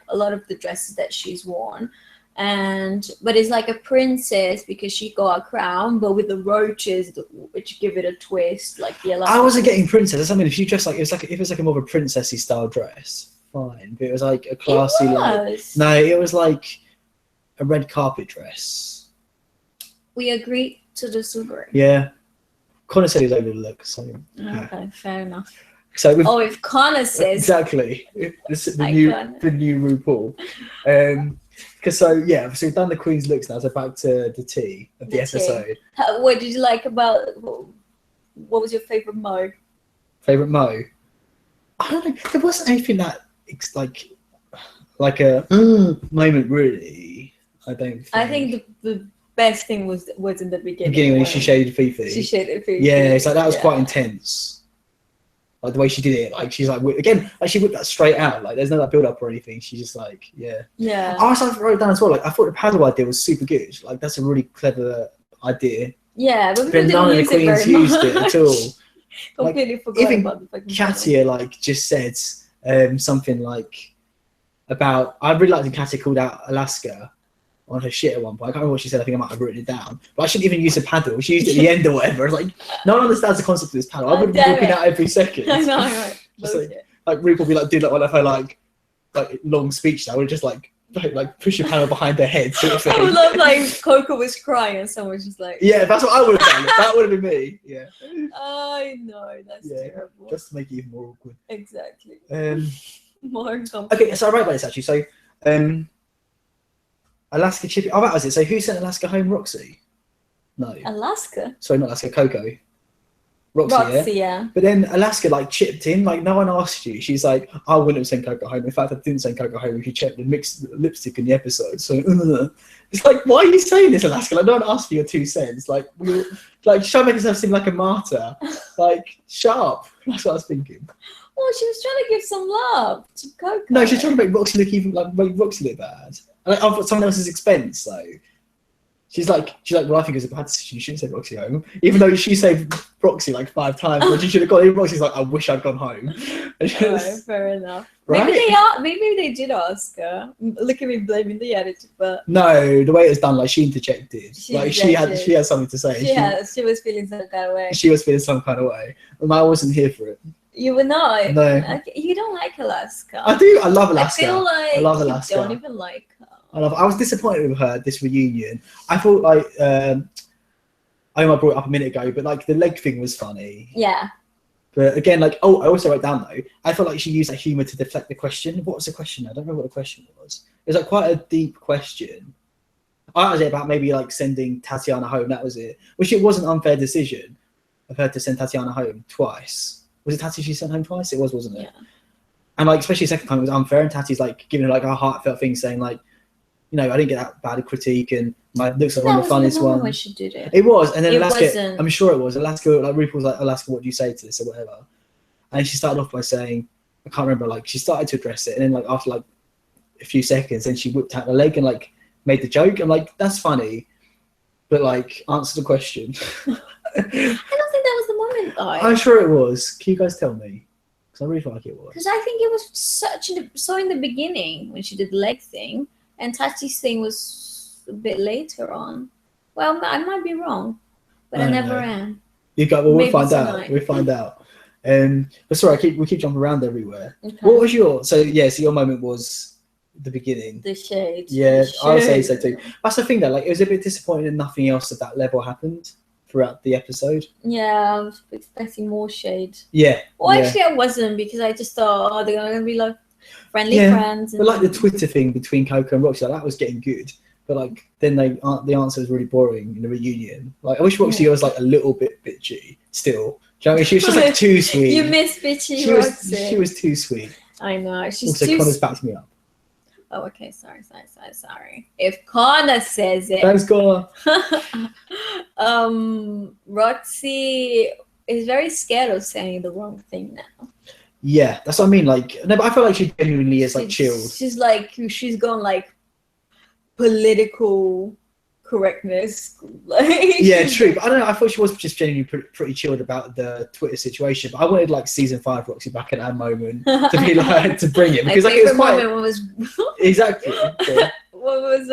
S1: a lot of the dresses that she's worn, but it's like a princess because she got a crown, but with the roaches, which give it a twist. Like
S2: I wasn't getting princess. I mean, if you dress like it was like a more of a princessy style dress. Fine, but it was like a classy. It was like a red carpet dress.
S1: We agree to disagree.
S2: Yeah, Connor said he was over the look. So
S1: okay, fair enough.
S2: So
S1: if Connor says
S2: exactly the new RuPaul, so we've done the Queen's looks now. So back to the tea of the episode.
S1: What did you like about? What was your favorite mo?
S2: Favorite mo? I don't know. There wasn't anything that. Like a moment really. I
S1: think the best thing was in the beginning
S2: when she shaded Fifi. Yeah, it's like that was quite intense. Like the way she did it, like she's like again, like she whipped that straight out. Like there's no like build up or anything. She's just like
S1: yeah.
S2: I also wrote it down as well. Like I thought the paddle idea was super good. Like that's a really clever idea.
S1: Yeah, but
S2: none of the queens used it at all.
S1: Completely forgot about the fucking.
S2: Katya just said. Something like about I really liked when Katya called out Alaska on her shit at one point. I can't remember what she said. I think I might have written it down. But I shouldn't even use a paddle. She used it at the end or whatever. It's like no one understands the concept of this paddle. I would be walking out every second.
S1: I know, right?
S2: Just like RuPaul be like do like one of her like long speech now. We're just like push your paddle behind their head. Sort of thing.
S1: I would love like Coco was crying and someone was just like
S2: that's what I would have done. That would have been me. Yeah.
S1: I know that's terrible.
S2: Just to make it even more awkward.
S1: Exactly.
S2: More uncomfortable. Okay, so I wrote about this actually. So, Alaska Chippy. Oh, that was it. So, who sent Alaska home? Roxy? No.
S1: Alaska?
S2: Sorry, not Alaska. Coco. Roxy,
S1: yeah.
S2: But then Alaska chipped in. Like no one asked you. She's like, I wouldn't have sent Coco home. In fact, I didn't send Coco home if you checked the mixed lipstick in the episode. So it's like, why are you saying this, Alaska? Like, no one asked for your 2 cents. Like, try to make yourself seem like a martyr. Like, shut up. That's what I was thinking.
S1: Well, she was trying to give some love to Coco.
S2: No, she's trying to make Roxy look make Roxy look bad. And I've got someone else's expense, though. She's like, well, I think it was a bad decision. You shouldn't send Roxy home. Even though she saved Roxy 5 times, but she should have gone. Even Roxy's like, I wish I'd gone home.
S1: Fair enough.
S2: Right?
S1: Maybe they did ask her. Look at me blaming the editor, but
S2: no, the way it was done, she interjected. She had something to say.
S1: She was feeling some kind of way.
S2: She was feeling some kind of way, and I wasn't here for it.
S1: You were not.
S2: No.
S1: You don't like Alaska.
S2: I do. I love Alaska.
S1: I feel like
S2: I love Alaska.
S1: You don't even like her.
S2: I was disappointed with her this reunion. I thought I brought it up a minute ago, but the leg thing was funny.
S1: Yeah.
S2: But again, I also wrote down though, I felt like she used that humour to deflect the question. What was the question? I don't remember what the question was. It was quite a deep question. I was about maybe sending Tatiana home. That was it. Which it was an unfair decision of her to send Tatiana home twice. Was it Tati she sent home twice? It was, wasn't it?
S1: Yeah.
S2: And especially the second time it was unfair, and Tati's giving her a heartfelt thing, saying I didn't get that bad a critique, and my looks like one of the funniest ones.
S1: When she did it.
S2: It was, and then Alaska.
S1: Wasn't.
S2: I'm sure it was Alaska. RuPaul's Alaska, what do you say to this or whatever? And she started off by saying, I can't remember. She started to address it, and then after a few seconds, then she whipped out her leg and made the joke. I'm that's funny, but like answer the question.
S1: I don't think that was the moment, though.
S2: I'm sure it was. Can you guys tell me? Because I really feel like it was.
S1: Because I think it was so in the beginning when she did the leg thing, and Tati's thing was a bit later on. Well, I might be wrong, but I never am.
S2: You got. Well,
S1: Maybe
S2: we'll find
S1: tonight.
S2: out. We'll find out. But sorry, we keep jumping around everywhere.
S1: Okay.
S2: What was your? So your moment was the beginning.
S1: The shade.
S2: Yeah,
S1: The
S2: I would say
S1: shade.
S2: so too. That's the thing though. Like, it was a bit disappointing that nothing else at that level happened throughout the episode.
S1: Yeah, I was expecting more shade.
S2: Yeah.
S1: Well,
S2: yeah.
S1: actually, I wasn't, because I just thought, oh, they're going to be like friendly friends.
S2: But like the Twitter thing between Coco and Roxy, like, that was getting good. But like then the answer was really boring in the reunion. Like, I wish Roxy was like a little bit bitchy still. Do you know what I mean? She was just like too sweet.
S1: You miss bitchy Roxy.
S2: She was too sweet.
S1: I know. She's
S2: also,
S1: too...
S2: Connor's backed me up.
S1: Oh, okay. Sorry. If Connor says it.
S2: Thanks, Connor.
S1: Roxy is very scared of saying the wrong thing now.
S2: Yeah, that's what I mean. Like, no, but I feel like she genuinely is like chilled.
S1: She's gone like political correctness. Like,
S2: yeah, true. But I don't know. I thought she was just genuinely pretty chilled about the Twitter situation. But I wanted like season 5 Roxy back at that moment to be like to bring it, because like it was quite
S1: moment was
S2: exactly. Yeah.
S1: What was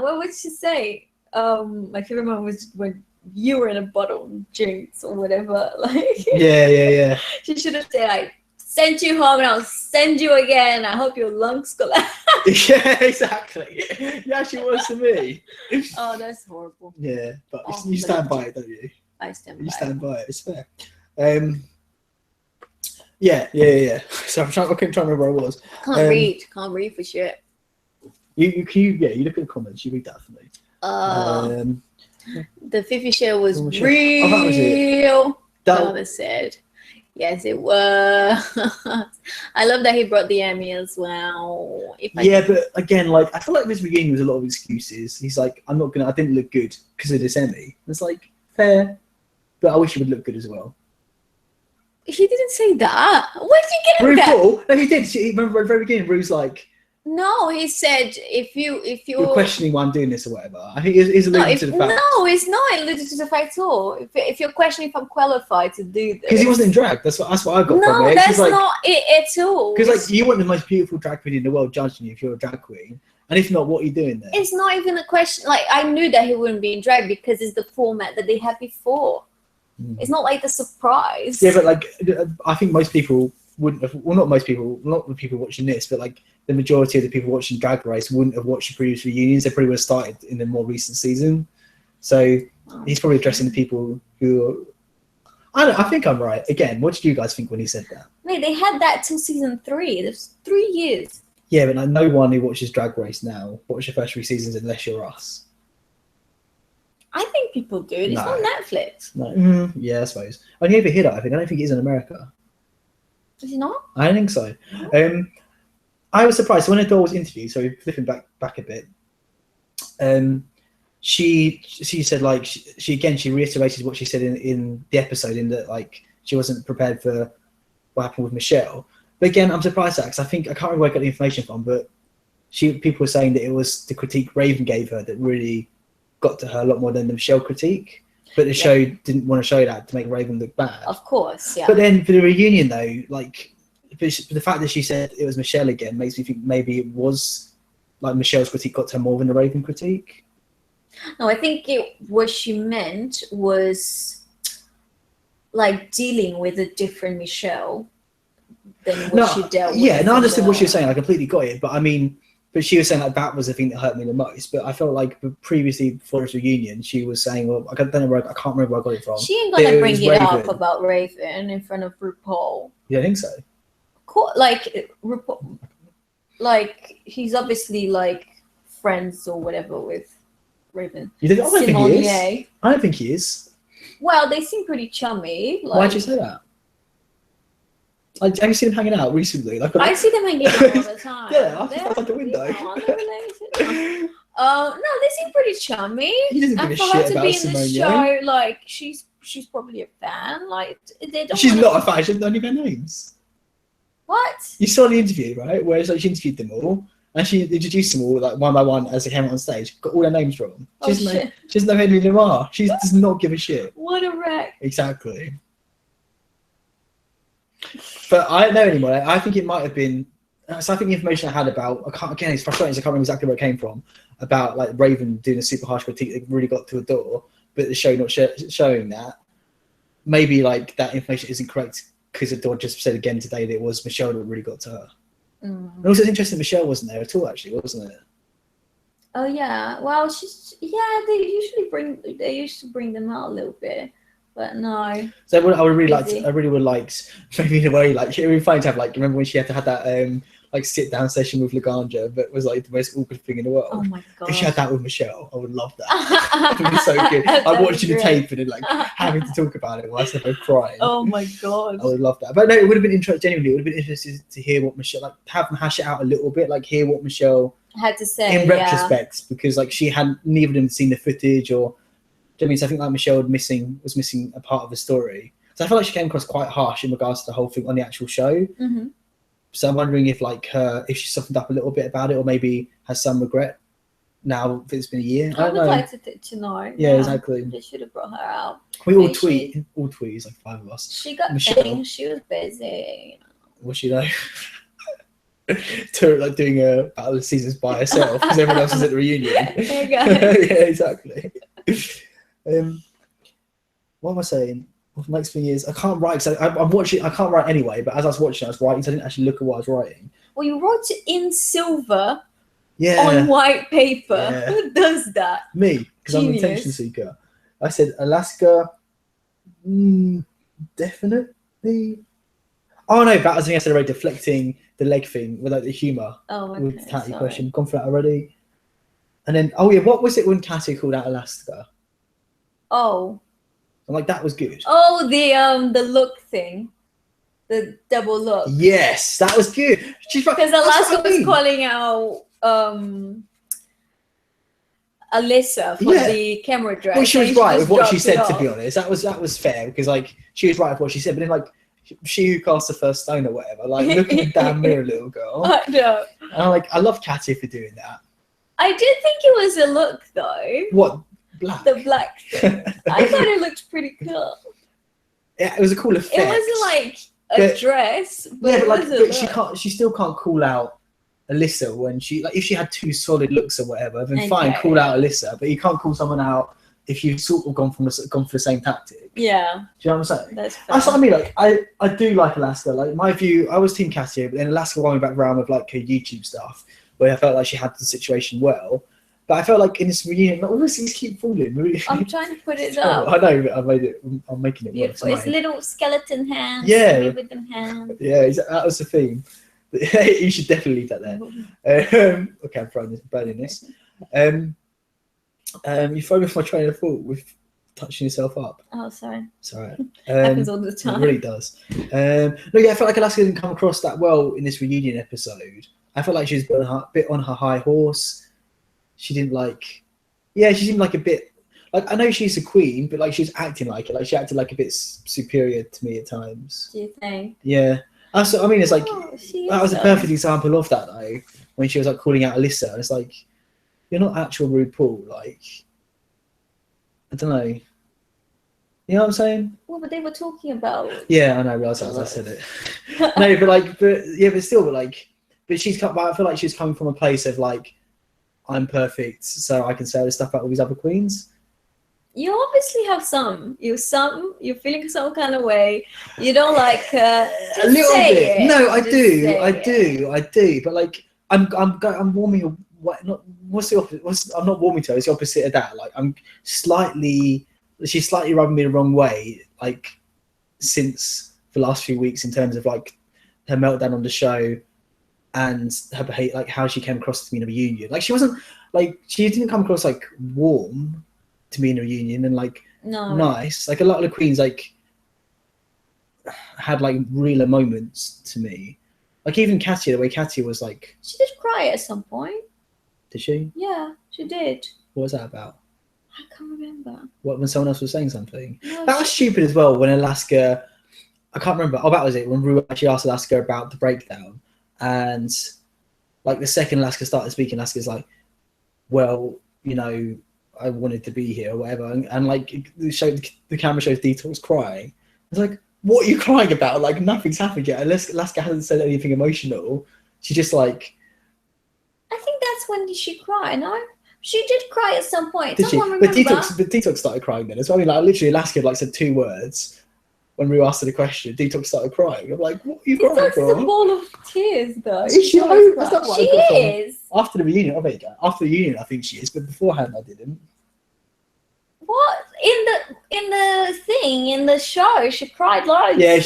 S1: what would she say? My favorite moment was when you were in a bottle of drinks or whatever. Like,
S2: yeah.
S1: She should have said, I sent you home and I'll send you again. I hope your lungs collapse.
S2: Yeah, exactly. Yeah, she was to me.
S1: Oh, that's horrible.
S2: Yeah, but you stand by it, don't you?
S1: I stand by it.
S2: You stand by it. It's fair. Yeah. So I couldn't try to remember where I was.
S1: Can't read for shit.
S2: You look at the comments. You read that for me.
S1: The Fifi share was real.
S2: Oh, that was it.
S1: Donna said, yes, it was. I love that he brought the Emmy as well.
S2: But again, like, I feel like this reunion was a lot of excuses. He's like, I didn't look good because of this Emmy. It's like, fair, but I wish he would look good as well.
S1: He didn't say that. Where did you get that?
S2: RuPaul? No, he did. Remember at the very beginning, Ru's like,
S1: no, he said if you're
S2: questioning why I'm doing this or whatever. I think it's alluding to the fact.
S1: No, it's not alluding to the fact at all. If you're questioning if I'm qualified to do this,
S2: because he wasn't in drag. That's what I got from it.
S1: No, that's like, not it at all.
S2: Because like, you want the most beautiful drag queen in the world judging you if you're a drag queen, and if not, what are you doing there?
S1: It's not even a question. Like, I knew that he wouldn't be in drag because it's the format that they had before. It's not like the surprise.
S2: Yeah, but like, I think most people wouldn't have. Well, not most people. Not the people watching this, but like the majority of the people watching Drag Race wouldn't have watched the previous reunions. They probably would have started in the more recent season. So he's probably addressing the people who. I think I'm right. Again, what did you guys think when he said that?
S1: Mate, they had that till season 3. There's 3 years.
S2: Yeah, but like, no one who watches Drag Race now watches the first 3 seasons unless you're us.
S1: I think people do. It's on Netflix.
S2: No. Yeah, I suppose. Only over here, I think. I don't think it is in America.
S1: Is he not?
S2: I don't think so. I was surprised when Adore was interviewed. So flipping back a bit, she said like she reiterated what she said in the episode, in that like she wasn't prepared for what happened with Michelle. But again, I'm surprised at that, because I can't remember where I got the information from, but people were saying that it was the critique Raven gave her that really got to her a lot more than the Michelle critique. But the show didn't want to show that to make Raven look bad.
S1: Of course, yeah.
S2: But then for the reunion though, like, the fact that she said it was Michelle again makes me think maybe it was like Michelle's critique got to her more than the Raven critique.
S1: No, I think what she meant was like dealing with a different Michelle than what she dealt with.
S2: Yeah, and I understood what she was saying. I completely got it. But I mean, but she was saying like that was the thing that hurt me the most. But I felt like previously, before this reunion, she was saying, well, I can't remember where I got it from.
S1: She ain't gonna bring it up about Raven in front of RuPaul.
S2: Yeah, I think so.
S1: Like RuPaul, like he's obviously like friends or whatever with Raven.
S2: I don't think he is. I don't think he is.
S1: Well, they seem pretty chummy. Like,
S2: why'd you say that? Have you seen them hanging out recently? Like,
S1: I see them hanging out all the time.
S2: Yeah, outside the window.
S1: No, they seem pretty chummy.
S2: He doesn't give a shit about Simone. And for her to be in this show,
S1: like she's probably a fan. Like they don't.
S2: She's not a fan. She doesn't know any of their names.
S1: What?
S2: You saw the interview, right? Where it's like she interviewed them all, And she introduced them all like one by one as they came out on stage. Got all their names wrong. She doesn't know who any of them are. She does not give a shit.
S1: What a wreck.
S2: Exactly. But I don't know anymore. I think it might have been. So I think the information I had about, again, it's frustrating. I can't remember exactly where it came from. About like Raven doing a super harsh critique that really got to a door, but the show not showing that. Maybe like that information isn't correct because the door just said again today that it was Michelle that really got to her. And also, it's interesting Michelle wasn't there at all, actually, wasn't it?
S1: Oh yeah, well, they used to bring them out a little bit, but no.
S2: So I really would like maybe in a way like it would be fun to have like remember when she had to have that like sit down session with Laganja, but it was like the most awkward thing in the world.
S1: Oh my god!
S2: If she had that with Michelle, I would love that. It would be so good. I'm watching the tape and then like having to talk about it whilst I'm crying.
S1: Oh my god!
S2: I would love that. But no, it would have been interesting. Genuinely, it would have been interesting to hear what Michelle like have them hash it out a little bit, like hear what Michelle
S1: had to say
S2: in retrospect, because like she hadn't neither of them seen the footage or. Do you know what I mean? So I think like Michelle was missing a part of the story. So I feel like she came across quite harsh in regards to the whole thing on the actual show. So I'm wondering if like if she softened up a little bit about it, or maybe has some regret now that it's been a year. I don't know.
S1: like to know.
S2: Yeah, exactly.
S1: They should have brought her out.
S2: We all tweet, like 5 of us.
S1: She got things. She was busy.
S2: Was she though? To like doing a battle of the seasons by herself because everyone else is at the reunion.
S1: There you go.
S2: Yeah, exactly. What am I saying? What the next thing is, I can't write because I'm watching. I can't write anyway. But as I was watching, I was writing. So I didn't actually look at what I was writing.
S1: Well, you wrote it in silver.
S2: Yeah.
S1: On white paper.
S2: Yeah.
S1: Who does that?
S2: Me, because I'm an attention seeker. I said Alaska. Definitely. Oh no, that was the yesterday deflecting the leg thing with like the humour.
S1: Oh, okay.
S2: With the Catty question, gone for that already. And then, oh yeah, what was it when Catty called out Alaska?
S1: Oh.
S2: I'm like, that was good.
S1: Oh, the look thing, the double look.
S2: Yes, that was good.
S1: Because Alaska was calling out Alyssa for the camera dress.
S2: Well, she was right with what she said. To be honest, that was fair because like she was right with what she said. But then like she who cast the first stone or whatever, like look in the damn mirror, little girl.
S1: I know.
S2: And I'm like, I love Catty for doing that.
S1: I did think it was a look though.
S2: What? Black.
S1: The black thing. I thought it looked pretty cool.
S2: Yeah, it was a cool effect.
S1: It wasn't like a dress, but
S2: she still can't call out Alyssa when she like if she had two solid looks or whatever, then fine, call out Alyssa. But you can't call someone out if you've sort of gone for the same tactic.
S1: Yeah.
S2: Do you know what I'm saying?
S1: That's fair.
S2: That's what I mean. Like I do like Alaska. Like my view, I was Team Cassia, but then Alaska won me back round with like her YouTube stuff, where I felt like she had the situation well. But I felt like in this reunion, like, all these things keep falling.
S1: I'm trying to put it up.
S2: I know, but I'm making it
S1: beautiful. It's little skeleton hands.
S2: Yeah.
S1: With them hands.
S2: Yeah, that was the theme. You should definitely leave that there. Okay, I'm burning this. You throw me off my train of thought with touching yourself up.
S1: Oh, sorry.
S2: It's all right.
S1: Happens all the time.
S2: It really does. No, yeah, I felt like Alaska didn't come across that well in this reunion episode. I felt like she was a bit on her high horse. She didn't she seemed like a bit, like, I know she's a queen, but like she was acting like it. Like she acted like a bit superior to me at times.
S1: Do you think?
S2: Yeah. I mean, it's like, that was a perfect example of that, though, when she was like calling out Alyssa. And it's like, you're not actual RuPaul. Like, I don't know. You know what I'm saying?
S1: Well, but they were talking about.
S2: Yeah, I know. I realised that as I said it. No, but she's come. I feel like she's coming from a place of like, I'm perfect, so I can say all this stuff about all these other queens.
S1: You obviously have some. You're feeling some kind of way. You don't like a little bit.
S2: It. No, I do. But like, I'm warming. What's the opposite? I'm not warming to her. It's the opposite of that. Like, she's slightly rubbing me the wrong way. Like, since the last few weeks, in terms of like her meltdown on the show. And her behavior, like how she came across to me in a reunion. Like she didn't come across like warm to me in a reunion and like nice. Like a lot of the queens like had like realer moments to me. Like even Katya, the way Katya was like.
S1: She did cry at some point.
S2: Did she?
S1: Yeah, she did.
S2: What was that about?
S1: I can't remember.
S2: What, when someone else was saying something?
S1: No,
S2: that was stupid as well when Alaska. I can't remember. Oh, that was it. When Ru actually asked Alaska about the breakdown. And like the second Alaska started speaking, Alaska's like, well, you know, I wanted to be here or whatever, and like the camera shows Detox crying. It's like, what are you crying about? Like nothing's happened yet. Alaska hasn't said anything emotional. She just like.
S1: I think that's when she cried. No, she did cry at some point.
S2: Did she?
S1: Someone
S2: But
S1: remember?
S2: Detox started crying then. It's I mean, like literally, Alaska like said 2 words when we asked her the question. Detox started crying. I'm like, what are you crying
S1: Detox
S2: for?
S1: is a ball of tears, though.
S2: Is she?
S1: always
S2: That's
S1: cries.
S2: not what
S1: She
S2: I got from-
S1: is.
S2: After the reunion, there you go. After the reunion, I think she is, but beforehand, I didn't.
S1: What in the show? She cried loads.
S2: Yeah,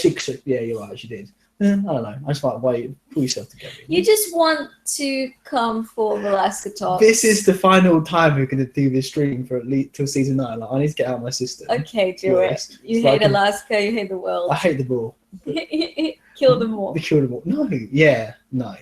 S2: yeah, you're right. She did. I don't know. I just like wait, pull yourself together.
S1: You just want to come for Alaska Talks.
S2: This is the final time we're going to do this stream for at least till season 9. Like, I need to get out of my system.
S1: Okay, do it. You hate Alaska. You hate the world.
S2: I hate them all.
S1: Kill them all.
S2: Kill them all. No. Yeah. No.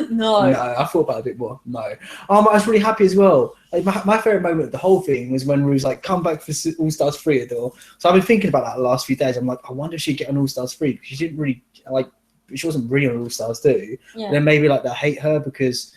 S1: No.
S2: No. I thought about it a bit more. No. I was really happy as well. Like my favorite moment of the whole thing was when Rue's like, come back for All Stars 3, Adore. So I've been thinking about that the last few days. I'm like, I wonder if she'd get on All Stars 3 because she didn't really like. She wasn't really on All Stars 2.
S1: Yeah.
S2: Then maybe like they hate her because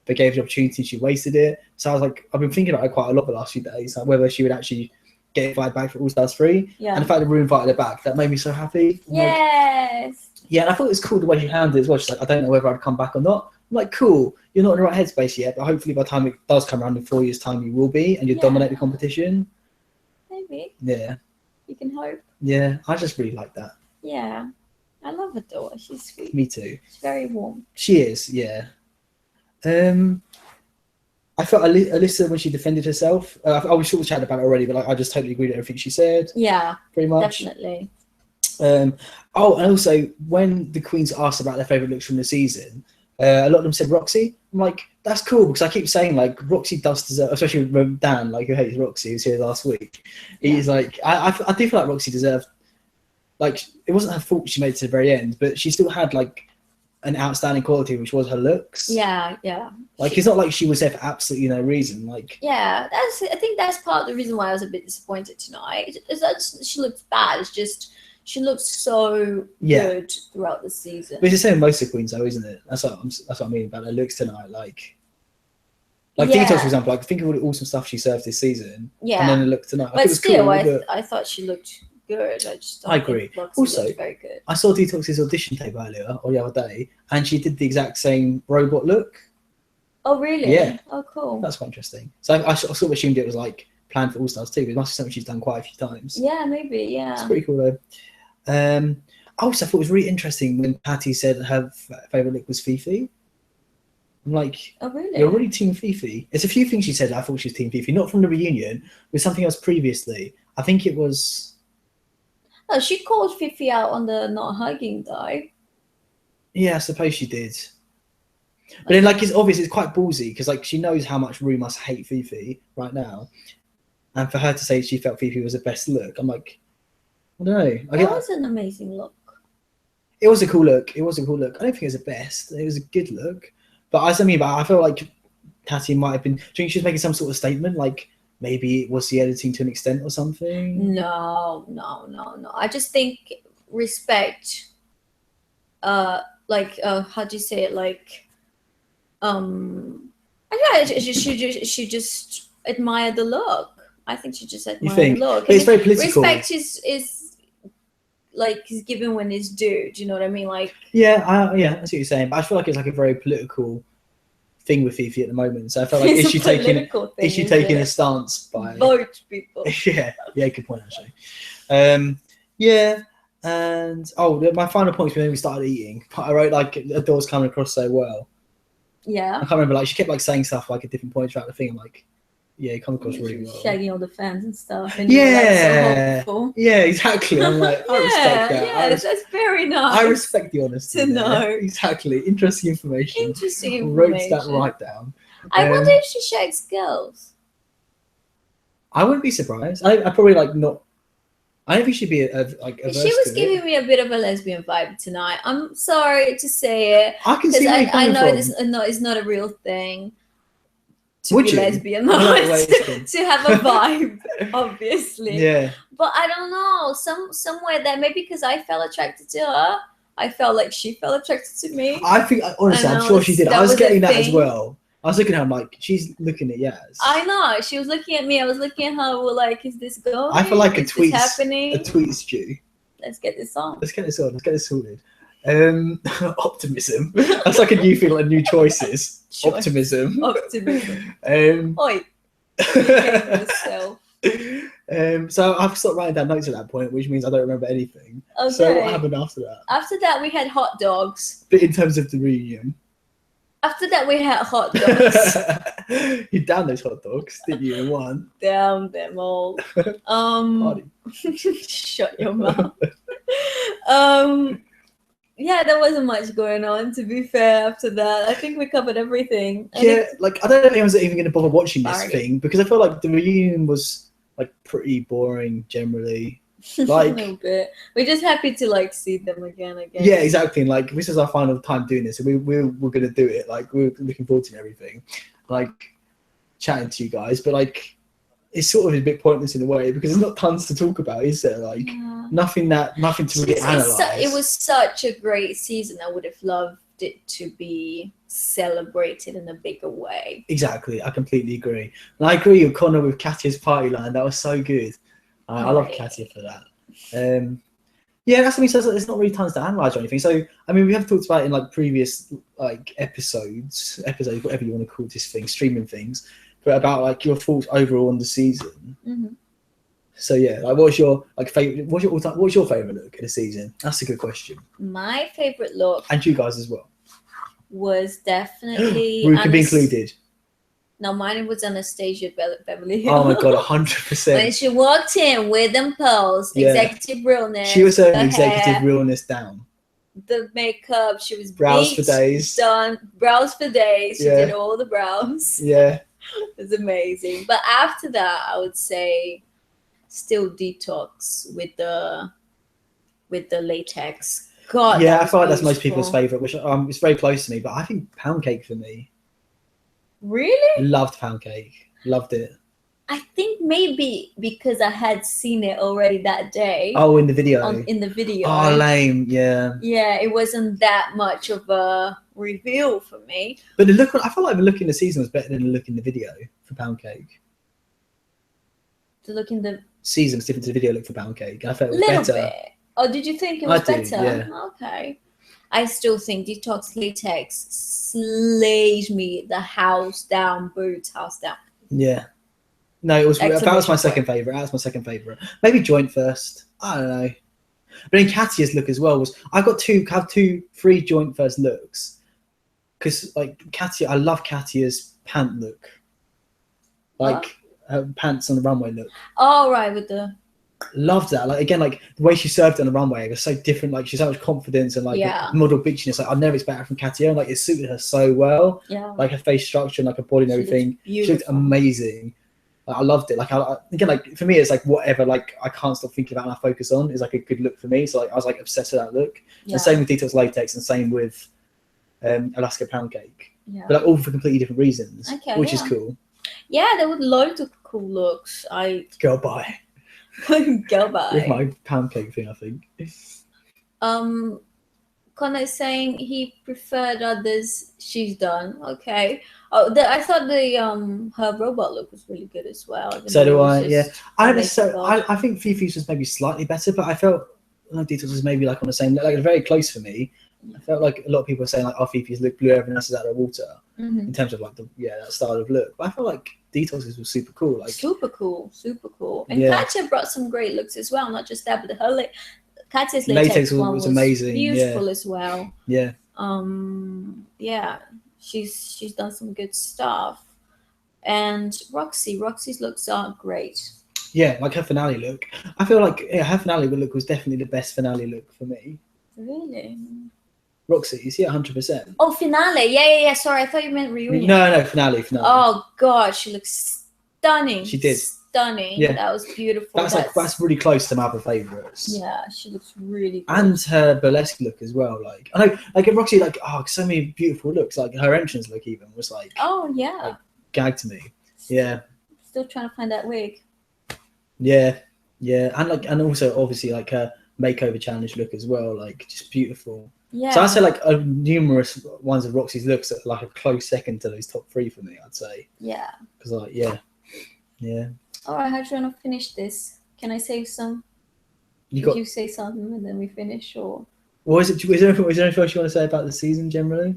S2: they gave the opportunity, she wasted it. So I was like, I've been thinking about it quite a lot the last few days, like whether she would actually get invited back for All Stars 3.
S1: Yeah.
S2: And the fact that Rue invited her back, that made me so happy.
S1: Yes.
S2: Like, yeah, and I thought it was cool the way she handled it as well. She's like, I don't know whether I'd come back or not. I'm like, cool, you're not in the right headspace yet, but hopefully by the time it does come around in 4 years' time, you will be, and you'll dominate the competition.
S1: Maybe.
S2: Yeah.
S1: You can hope.
S2: Yeah, I just really like that.
S1: Yeah. I love Adore. She's sweet.
S2: Me too.
S1: She's very warm.
S2: She is, yeah. I felt Alyssa when she defended herself. I was sort of chatting about it already, but like, I just totally agree with everything she said.
S1: Yeah,
S2: pretty much.
S1: definitely.
S2: And also when the queens asked about their favorite looks from the season, a lot of them said Roxy. I'm like, that's cool because I keep saying like Roxy does deserve, especially with Dan, like who hates Roxy, who's here last week. He's like, I do feel like Roxy deserved. Like, it wasn't her fault she made it to the very end, but she still had, like, an outstanding quality, which was her looks.
S1: Yeah.
S2: Like, it's not like she was there for absolutely no reason. Like,
S1: yeah, I think that's part of the reason why I was a bit disappointed tonight. Is that she looks bad. It's just she looks so good throughout the season.
S2: But it's the same with most of the queens, though, isn't it? That's what I mean about her looks tonight. Like Detox, for example. Like, think of all the awesome stuff she served this season.
S1: Yeah.
S2: And then the look tonight.
S1: But still,
S2: cool,
S1: I thought she looked good.
S2: I agree.
S1: Also, very good.
S2: I saw Detox's audition tape earlier or the other day, and she did the exact same robot look.
S1: Oh really?
S2: Yeah.
S1: Oh cool.
S2: That's quite interesting. So I sort of assumed it was like planned for All Stars 2. It must be something she's done quite a few times.
S1: Yeah, maybe. Yeah.
S2: It's pretty cool though. I also thought it was really interesting when Patty said her favourite look was Fifi. I'm like,
S1: oh really?
S2: You're really Team Fifi. It's a few things she said I thought she was Team Fifi, not from the reunion, but something else previously. I think it was.
S1: Oh, she called Fifi out on the not hugging though.
S2: Yeah, I suppose she did. But then, like, it's obvious, it's quite ballsy because, like, she knows how much Rue must hate Fifi right now, and for her to say she felt Fifi was the best look, I'm like, I don't know.
S1: That was an amazing look.
S2: It was a cool look. I don't think it was the best. It was a good look, but I feel like Tati might have been. Do you think she was making some sort of statement, like? Maybe it was the editing to an extent or something.
S1: No. I just think respect. How do you say it? Like, she just admired the look. I think she just admired the look.
S2: But it's very political.
S1: Respect is like is given when it's due. Do you know what I mean? Like.
S2: Yeah, that's what you're saying. But I feel like it's like a very political thing with Fifi at the moment, so I felt like is she taking a stance by
S1: vote people?
S2: yeah, good point actually. And my final point was when we started eating. I wrote like Adore's coming across so well.
S1: Yeah,
S2: I can't remember, like she kept like saying stuff like at different points throughout the thing. I'm like, yeah, you come across really well.
S1: Shagging all the fans and stuff. And
S2: yeah,
S1: so
S2: yeah, exactly. I'm like, I respect that.
S1: Yeah, that's very nice.
S2: I respect the honesty.
S1: To know.
S2: Exactly. Interesting information.
S1: I
S2: wrote that right down.
S1: I wonder if she shags girls.
S2: I wouldn't be surprised. I probably like not. I don't think she'd be
S1: She was giving me a bit of a lesbian vibe tonight. I'm sorry to say it.
S2: I can see where you're coming
S1: I know
S2: from.
S1: it's not a real thing. To
S2: Would
S1: be
S2: you?
S1: lesbian,
S2: No,
S1: to have a vibe, obviously.
S2: Yeah.
S1: But I don't know. Somewhere there, maybe because I felt attracted to her, I felt like she felt attracted to me.
S2: I think, honestly, I'm sure she did. I was getting that as well. I was looking at her, I'm like, she's looking at Yaz.
S1: I know. She was looking at me. I was looking at her. We're like, is this going?
S2: I feel like
S1: is this happening?
S2: A tweet's due.
S1: Let's get this on.
S2: Let's get this on. Let's get this sorted. Optimism. That's like a new thing, like new choices. Optimism.
S1: Optimism. Oi.
S2: So I've stopped writing down notes at that point, which means I don't remember anything.
S1: Okay.
S2: So what happened after that?
S1: After that, we had hot dogs.
S2: But in terms of the reunion.
S1: After that, we had hot dogs.
S2: You downed those hot dogs, didn't you? In one.
S1: Down them all. Shut your mouth. Yeah, there wasn't much going on, to be fair, after that. I think we covered everything.
S2: I don't know if anyone's even going to bother watching this thing, because I feel like the reunion was like pretty boring generally. Like, a
S1: little bit. We're just happy to like see them again.
S2: Yeah, exactly. And like, this is our final time doing this, and we're going to do it. Like, we're looking forward to everything. Like, chatting to you guys, but like, it's sort of a bit pointless in a way because there's not tons to talk about, is there? Like, nothing to really analyze.
S1: It was such a great season. I would have loved it to be celebrated in a bigger way.
S2: Exactly, I completely agree. And I agree with Connor with Katya's party line. That was so good. I love Katya for that. Yeah, that's what I mean. So there's not really tons to analyze or anything. So I mean, we have talked about it in like previous like episodes, whatever you want to call this thing, streaming things. But about like your thoughts overall on the season.
S1: Mm-hmm.
S2: So yeah, like what's your favorite? What's your favorite look of the season? That's a good question.
S1: My favorite look,
S2: and you guys as well,
S1: was definitely
S2: Ru can be included.
S1: No, mine was Anastasia Beverly Hills.
S2: Oh my god, 100%.
S1: When she walked in with them pearls, executive realness.
S2: She was having executive realness down.
S1: The makeup, she was
S2: brows for days.
S1: Done brows for days. She did all the brows.
S2: Yeah.
S1: It was amazing. But after that, I would say still Detox with the latex. God.
S2: Yeah, I feel like that's most people's favorite, which it's very close to me. But I think Pound Cake for me.
S1: Really?
S2: Loved Pound Cake. Loved it.
S1: I think maybe because I had seen it already that day.
S2: Oh, in the video.
S1: In the video.
S2: Oh, lame. Yeah.
S1: Yeah, it wasn't that much of a reveal for me.
S2: But the look, I felt like the look in the season was better than the look in the video for Pound Cake.
S1: The look in the
S2: season was different to the video look for Pound Cake. I felt it was
S1: little
S2: better.
S1: Bit. Oh, did you think it was better?
S2: Yeah.
S1: Okay. I still think Detox Latex slayed me the house down, boots house down.
S2: Yeah. No, it was. That was my second favorite. That was my second favorite. Maybe Joint first. I don't know. But in Katya's look as well was I got three Joint first looks because like Katya, I love Katya's pant look, like her pants on the runway look.
S1: Oh right, with the.
S2: Loved that. Like again, like the way she served on the runway, it was so different. Like she's so much confidence and like model bitchiness. Like I've never expected that from Katya. Like it suited her so well.
S1: Yeah.
S2: Like her face structure and like her body and everything. She looked amazing. Like, I loved it. Like again, like for me, it's like whatever. Like I can't stop thinking about and I focus on is like a good look for me. So like I was like obsessed with that look. Yeah. And same with Detox Latex and same with Alaska Pound Cake. Yeah. But like all for completely different reasons, which is cool.
S1: Yeah, there were loads of cool looks.
S2: Girl bye.
S1: Go by.
S2: With my Pound Cake thing, I think.
S1: Connor is saying he preferred others. She's done. Okay. Oh, I thought her robot look was really good as well.
S2: So do I. Yeah. I think Fifi's was maybe slightly better, but I felt like Detox was maybe like on the same, like very close for me. I felt like a lot of people were saying like, "Oh, Fifi's look blue, everyone else is out of water." In terms of like that style of look. But I felt like Detox's was super cool. Like
S1: super cool. And Katya brought some great looks as well. Not just that, but her Katya's latex one was amazing. Beautiful as well.
S2: Yeah.
S1: Yeah. She's done some good stuff. And Roxy's looks are great.
S2: Yeah, like her finale look. I feel like her finale look was definitely the best finale look for me.
S1: Really?
S2: Roxy's, 100%.
S1: Oh, finale. Yeah. Sorry, I thought you meant reunion.
S2: No, finale.
S1: Oh God, she looks stunning.
S2: She did.
S1: Stunning. Yeah. That was beautiful.
S2: That's really close to my other favourites.
S1: Yeah, she looks really good.
S2: And her burlesque look as well. Like I know, like Roxy, like so many beautiful looks. Like her entrance look even was like.
S1: Oh yeah.
S2: Like, gagged to me. Yeah.
S1: Still trying to find that wig.
S2: Yeah, and also obviously like her makeover challenge look as well, like just beautiful.
S1: Yeah.
S2: So I'd say like numerous ones of Roxy's looks are like a close second to those top 3 for me, I'd say.
S1: Yeah.
S2: Because like yeah.
S1: All right, how do you want to finish this? Can I say some? You say something and then we finish, or?
S2: Or is there anything else you want to say about the season generally?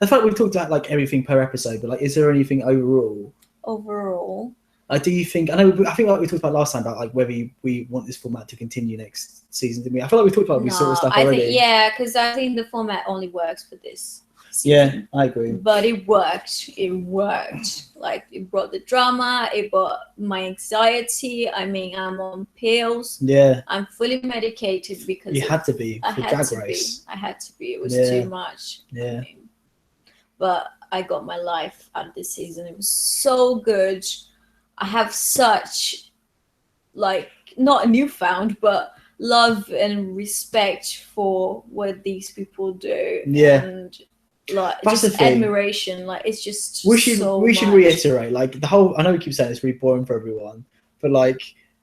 S2: I feel like we've talked about like everything per episode, but like, is there anything overall? Do you think? I think like we talked about last time about like whether we want this format to continue next season. Didn't we? I feel like we talked about this sort of stuff already.
S1: Because I think the format only works for this season.
S2: Yeah, I agree.
S1: But it worked. Like it brought the drama. It brought my anxiety. I mean, I'm on pills.
S2: Yeah.
S1: I'm fully medicated because
S2: you had to be for Drag Race.
S1: I had to be. It was too much.
S2: Yeah.
S1: But I got my life out of this season. It was so good. I have such, like, not a newfound, but love and respect for what these people do.
S2: Yeah.
S1: And, like, just admiration. Like, it's just
S2: we should reiterate, like, the whole, I know we keep saying it's really boring for everyone, but, like,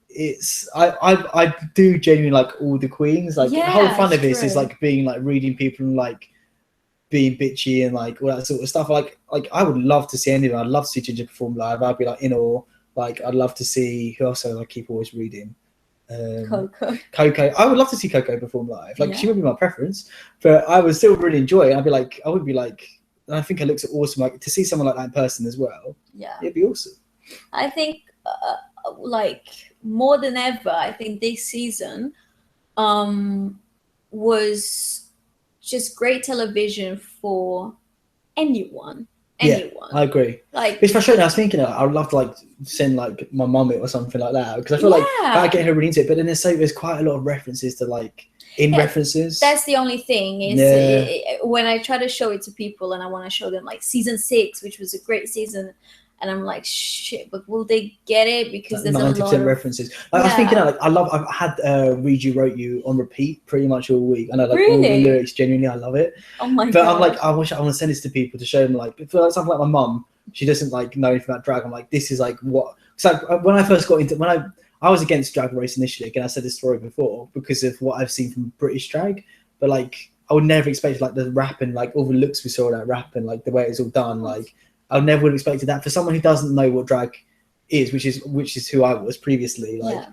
S2: it's, I do genuinely like all the queens. Like, the whole fun of this is, like, being, like, reading people and, like, being bitchy and, like, all that sort of stuff. Like I would love to see any of them. I'd love to see Ginger perform live. I'd be, like, in awe. Like, I'd love to see who else I keep always reading. Coco. I would love to see Coco perform live. Like, she would be my preference, but I would still really enjoy it. I'd be like, I would be like, and I think it looks awesome. Like, to see someone like that in person as well. Yeah, it'd be awesome.
S1: I think, like, more than ever, I think this season was just great television for anyone.
S2: Yeah, I agree.
S1: Like,
S2: it's frustrating. I was thinking, I would love to like send like my mum it or something like that, because I feel like I get her really into it. But then there's quite a lot of references to like references.
S1: That's the only thing is when I try to show it to people and I want to show them like season 6, which was a great season, and I'm like, shit, but will they get it? Because there's 90%
S2: of references. Like, I was thinking, like, I've had Read You Wrote You on repeat pretty much all week. And I like all the lyrics, genuinely, I love it.
S1: Oh my God.
S2: But I'm like, I want to send this to people to show them, like, for like, something like my mum, she doesn't like know anything about drag. I'm like, this is like what. So when I first got into, I was against Drag Race initially. Again, I said this story before because of what I've seen from British drag. But like, I would never expect like the rap and like all the looks we saw that rap and like the way it's all done, like. I never would have expected that for someone who doesn't know what drag is, which is who I was previously. Like,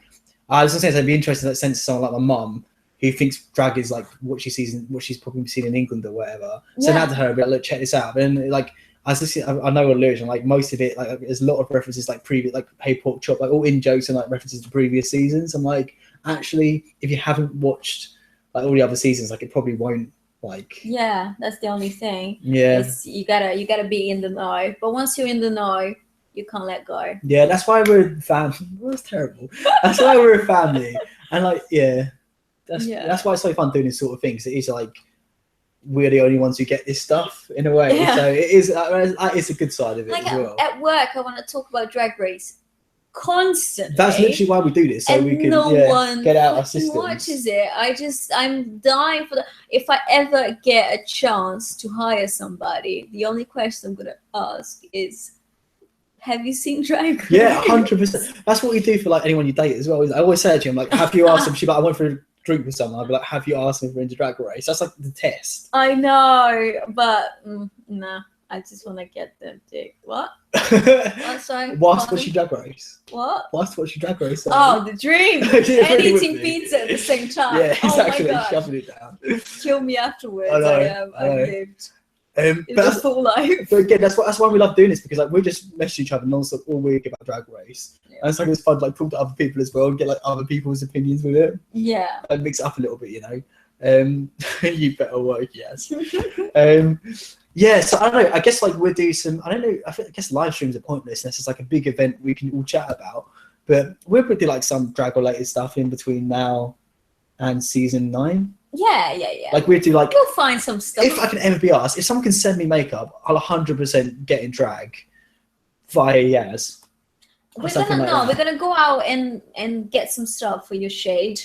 S2: I was gonna say, I'd be interested in that sense of someone like my mum who thinks drag is like what she sees, what she's probably seen in England or whatever. Send that to her and be like, look, check this out. And like, I was listening, I know what lyrics, and like most of it, like there's a lot of references like previous, like Hey Pork Chop, like all in jokes and like references to previous seasons. I'm like, actually, if you haven't watched like all the other seasons, like it probably won't. Like,
S1: that's the only thing. You gotta be in the know. But once you're in the know, you can't let go. Yeah,
S2: that's why we're a family. That's terrible. That's why we're a family. And like, that's why it's so fun doing this sort of thing. Because it is like we're the only ones who get this stuff in a way. So it is. It's a good side of it as well.
S1: At work, I want to talk about Drag Race constantly.
S2: That's literally why we do this, so we can get out our systems.
S1: Watches it. I'm dying for if I ever get a chance to hire somebody, the only question I'm gonna ask is, have you seen Drag Race?
S2: Yeah, 100%. That's what we do for like anyone you date as well. I always say to him, like, have you asked them? She's like, I went for a drink with someone. I'd be like, have you asked them if we're into Drag Race? That's like the test.
S1: I know, but no. I just want to get them dick. What? Sorry.
S2: Whilst watching Drag Race.
S1: What?
S2: Whilst watching Drag Race.
S1: Oh, the dream. And eating pizza at the same time.
S2: Yeah, exactly. Shoving it down.
S1: Kill me afterwards. I've lived. It's a full life.
S2: But again, that's why we love doing this, because like we just message each other non-stop all week about Drag Race. And it's like it's fun to like talk to other people as well and get like other people's opinions with it.
S1: Yeah.
S2: And mix it up a little bit, you know. You better work, yes. Yeah, so I don't know. I guess like we'll do some. I don't know. I guess live streams are pointless unless it's like a big event we can all chat about. But we'll do like some drag related stuff in between now and season 9.
S1: Yeah.
S2: Like we'll do like.
S1: We'll find some stuff.
S2: If I can ever be asked, if someone can send me makeup, I'll 100% get in drag via Yaz.
S1: We're gonna go out and get some stuff for your shade,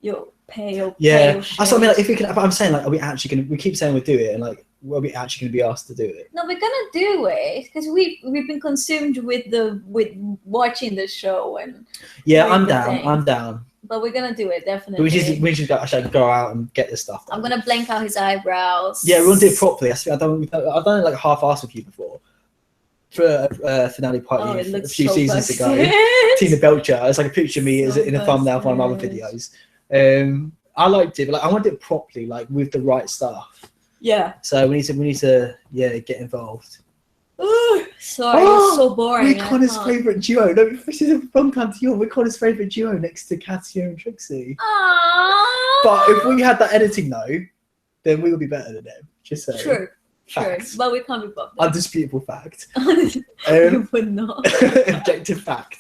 S1: your pale. Pale shade.
S2: That's what I mean. Like, if we can, I'm saying like, are we actually gonna? We keep saying we'll do it, and like. Are we actually going to be asked to do it?
S1: No, we're gonna do it because we've been consumed with watching the show and.
S2: Yeah, I'm down.
S1: But we're gonna do it
S2: But
S1: definitely.
S2: we should actually go out and get this stuff done.
S1: I'm gonna blank out his eyebrows.
S2: Yeah, we want to do it properly. I've done it like half-assed with you before. For a finale party a few seasons ago. Tina Belcher. It's like a picture of me in a thumbnail for one of my other videos. I liked it, but like I wanted it properly, like with the right stuff.
S1: Yeah.
S2: So we need to get involved.
S1: Ooh, sorry, it's so boring.
S2: We're Connor's favourite duo. No, this is a wrong time to you. We're Connor's favourite duo next to Katia and Trixie.
S1: Aww.
S2: But if we had that editing though, then we would be better than them. Just saying.
S1: True.
S2: Fact.
S1: True. But we can't be bothered.
S2: Undisputable fact.
S1: We would not.
S2: Objective fact.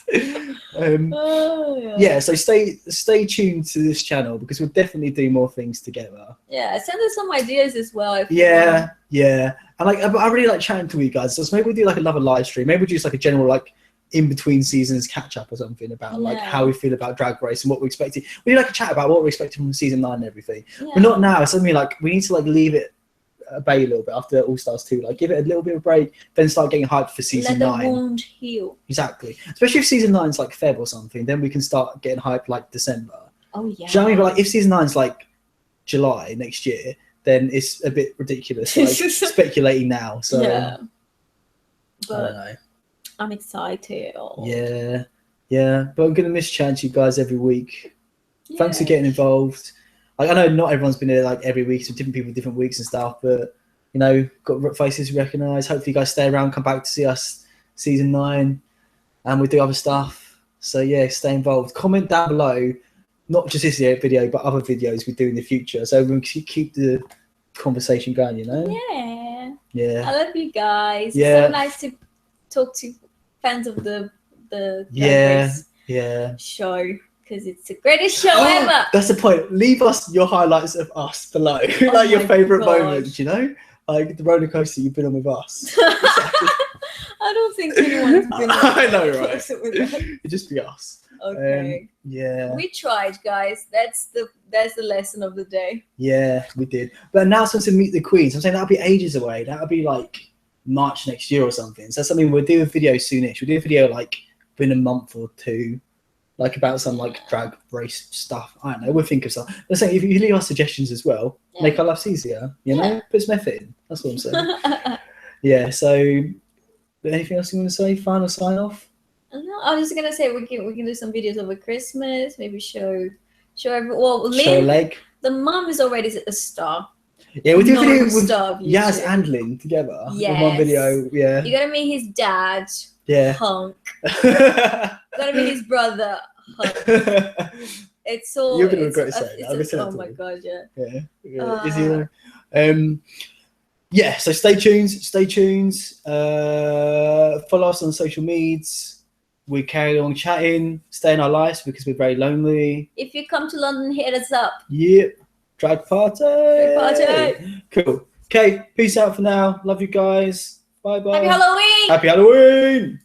S2: Yeah, so stay tuned to this channel because we'll definitely do more things together.
S1: Yeah, send us some ideas as well. If
S2: yeah. And like I really like chatting to you guys. So maybe we'll do like another live stream. Maybe we'll do just like a general like in between seasons catch up or something about like how we feel about Drag Race and what we're expecting. We do like a chat about what we're expecting from season 9 and everything. Yeah. But not now. It's something like we need to like leave it at bay a little bit after All Stars 2. Like give it a little bit of a break, then start getting hyped for season 9.
S1: Let the wound heal.
S2: Exactly. Especially if season 9's like Feb or something, then we can start getting hyped like December.
S1: Oh yeah.
S2: Do you know what I mean? But like if season 9's like July next year, then it's a bit ridiculous like speculating now. So
S1: yeah. But
S2: I don't know.
S1: I'm excited.
S2: Yeah. But I'm gonna miss chatting to you guys every week. Yeah. Thanks for getting involved. Like I know not everyone's been here like every week, so different people, different weeks and stuff. But you know, got faces we recognise. Hopefully, you guys stay around, come back to see us season 9, and we do other stuff. So yeah, stay involved. Comment down below, not just this video, but other videos we do in the future. So we can keep the conversation going. You know. Yeah. I
S1: love you guys.
S2: Yeah.
S1: It's so nice to talk to fans of the show. Because it's the greatest show ever.
S2: That's the point. Leave us your highlights of us below. Like your favourite moments, you know? Like the roller coaster you've been on with us.
S1: I don't think anyone's been on
S2: I know, right?
S1: with us.
S2: It'd just be us.
S1: Okay.
S2: Yeah.
S1: We tried, guys. That's the lesson of the day.
S2: Yeah, we did. But now it's time to meet the queens. I'm saying that'll be ages away. That'll be like March next year or something. So that's something we'll do a video soonish. We'll do a video like within a month or 2. Like about some like Drag Race stuff. I don't know. We'll think of something. Let's say if you leave us suggestions as well, make our lives easier. You know, put some effort in. That's what I'm saying. Yeah. So, anything else you want to say? Final sign off.
S1: No, I was just gonna say we can do some videos over Christmas. Maybe show everyone. Well,
S2: show a leg.
S1: The mum is already a star.
S2: Yeah, we'll do a video with Yaz and Lynn together.
S1: Yes.
S2: In one video. Yeah.
S1: You gotta meet his dad.
S2: Yeah.
S1: Hunk. Gotta meet his brother. It's all.
S2: You're gonna regret saying that.
S1: Oh my god, yeah.
S2: Yeah. Is he? Yeah. So stay tuned. Follow us on social medias. We carry on chatting, stay in our lives because we're very lonely.
S1: If you come to London, hit us up.
S2: Yep. Drag party. Cool. Okay. Peace out for now. Love you guys. Bye bye.
S1: Happy Halloween.
S2: Happy Halloween.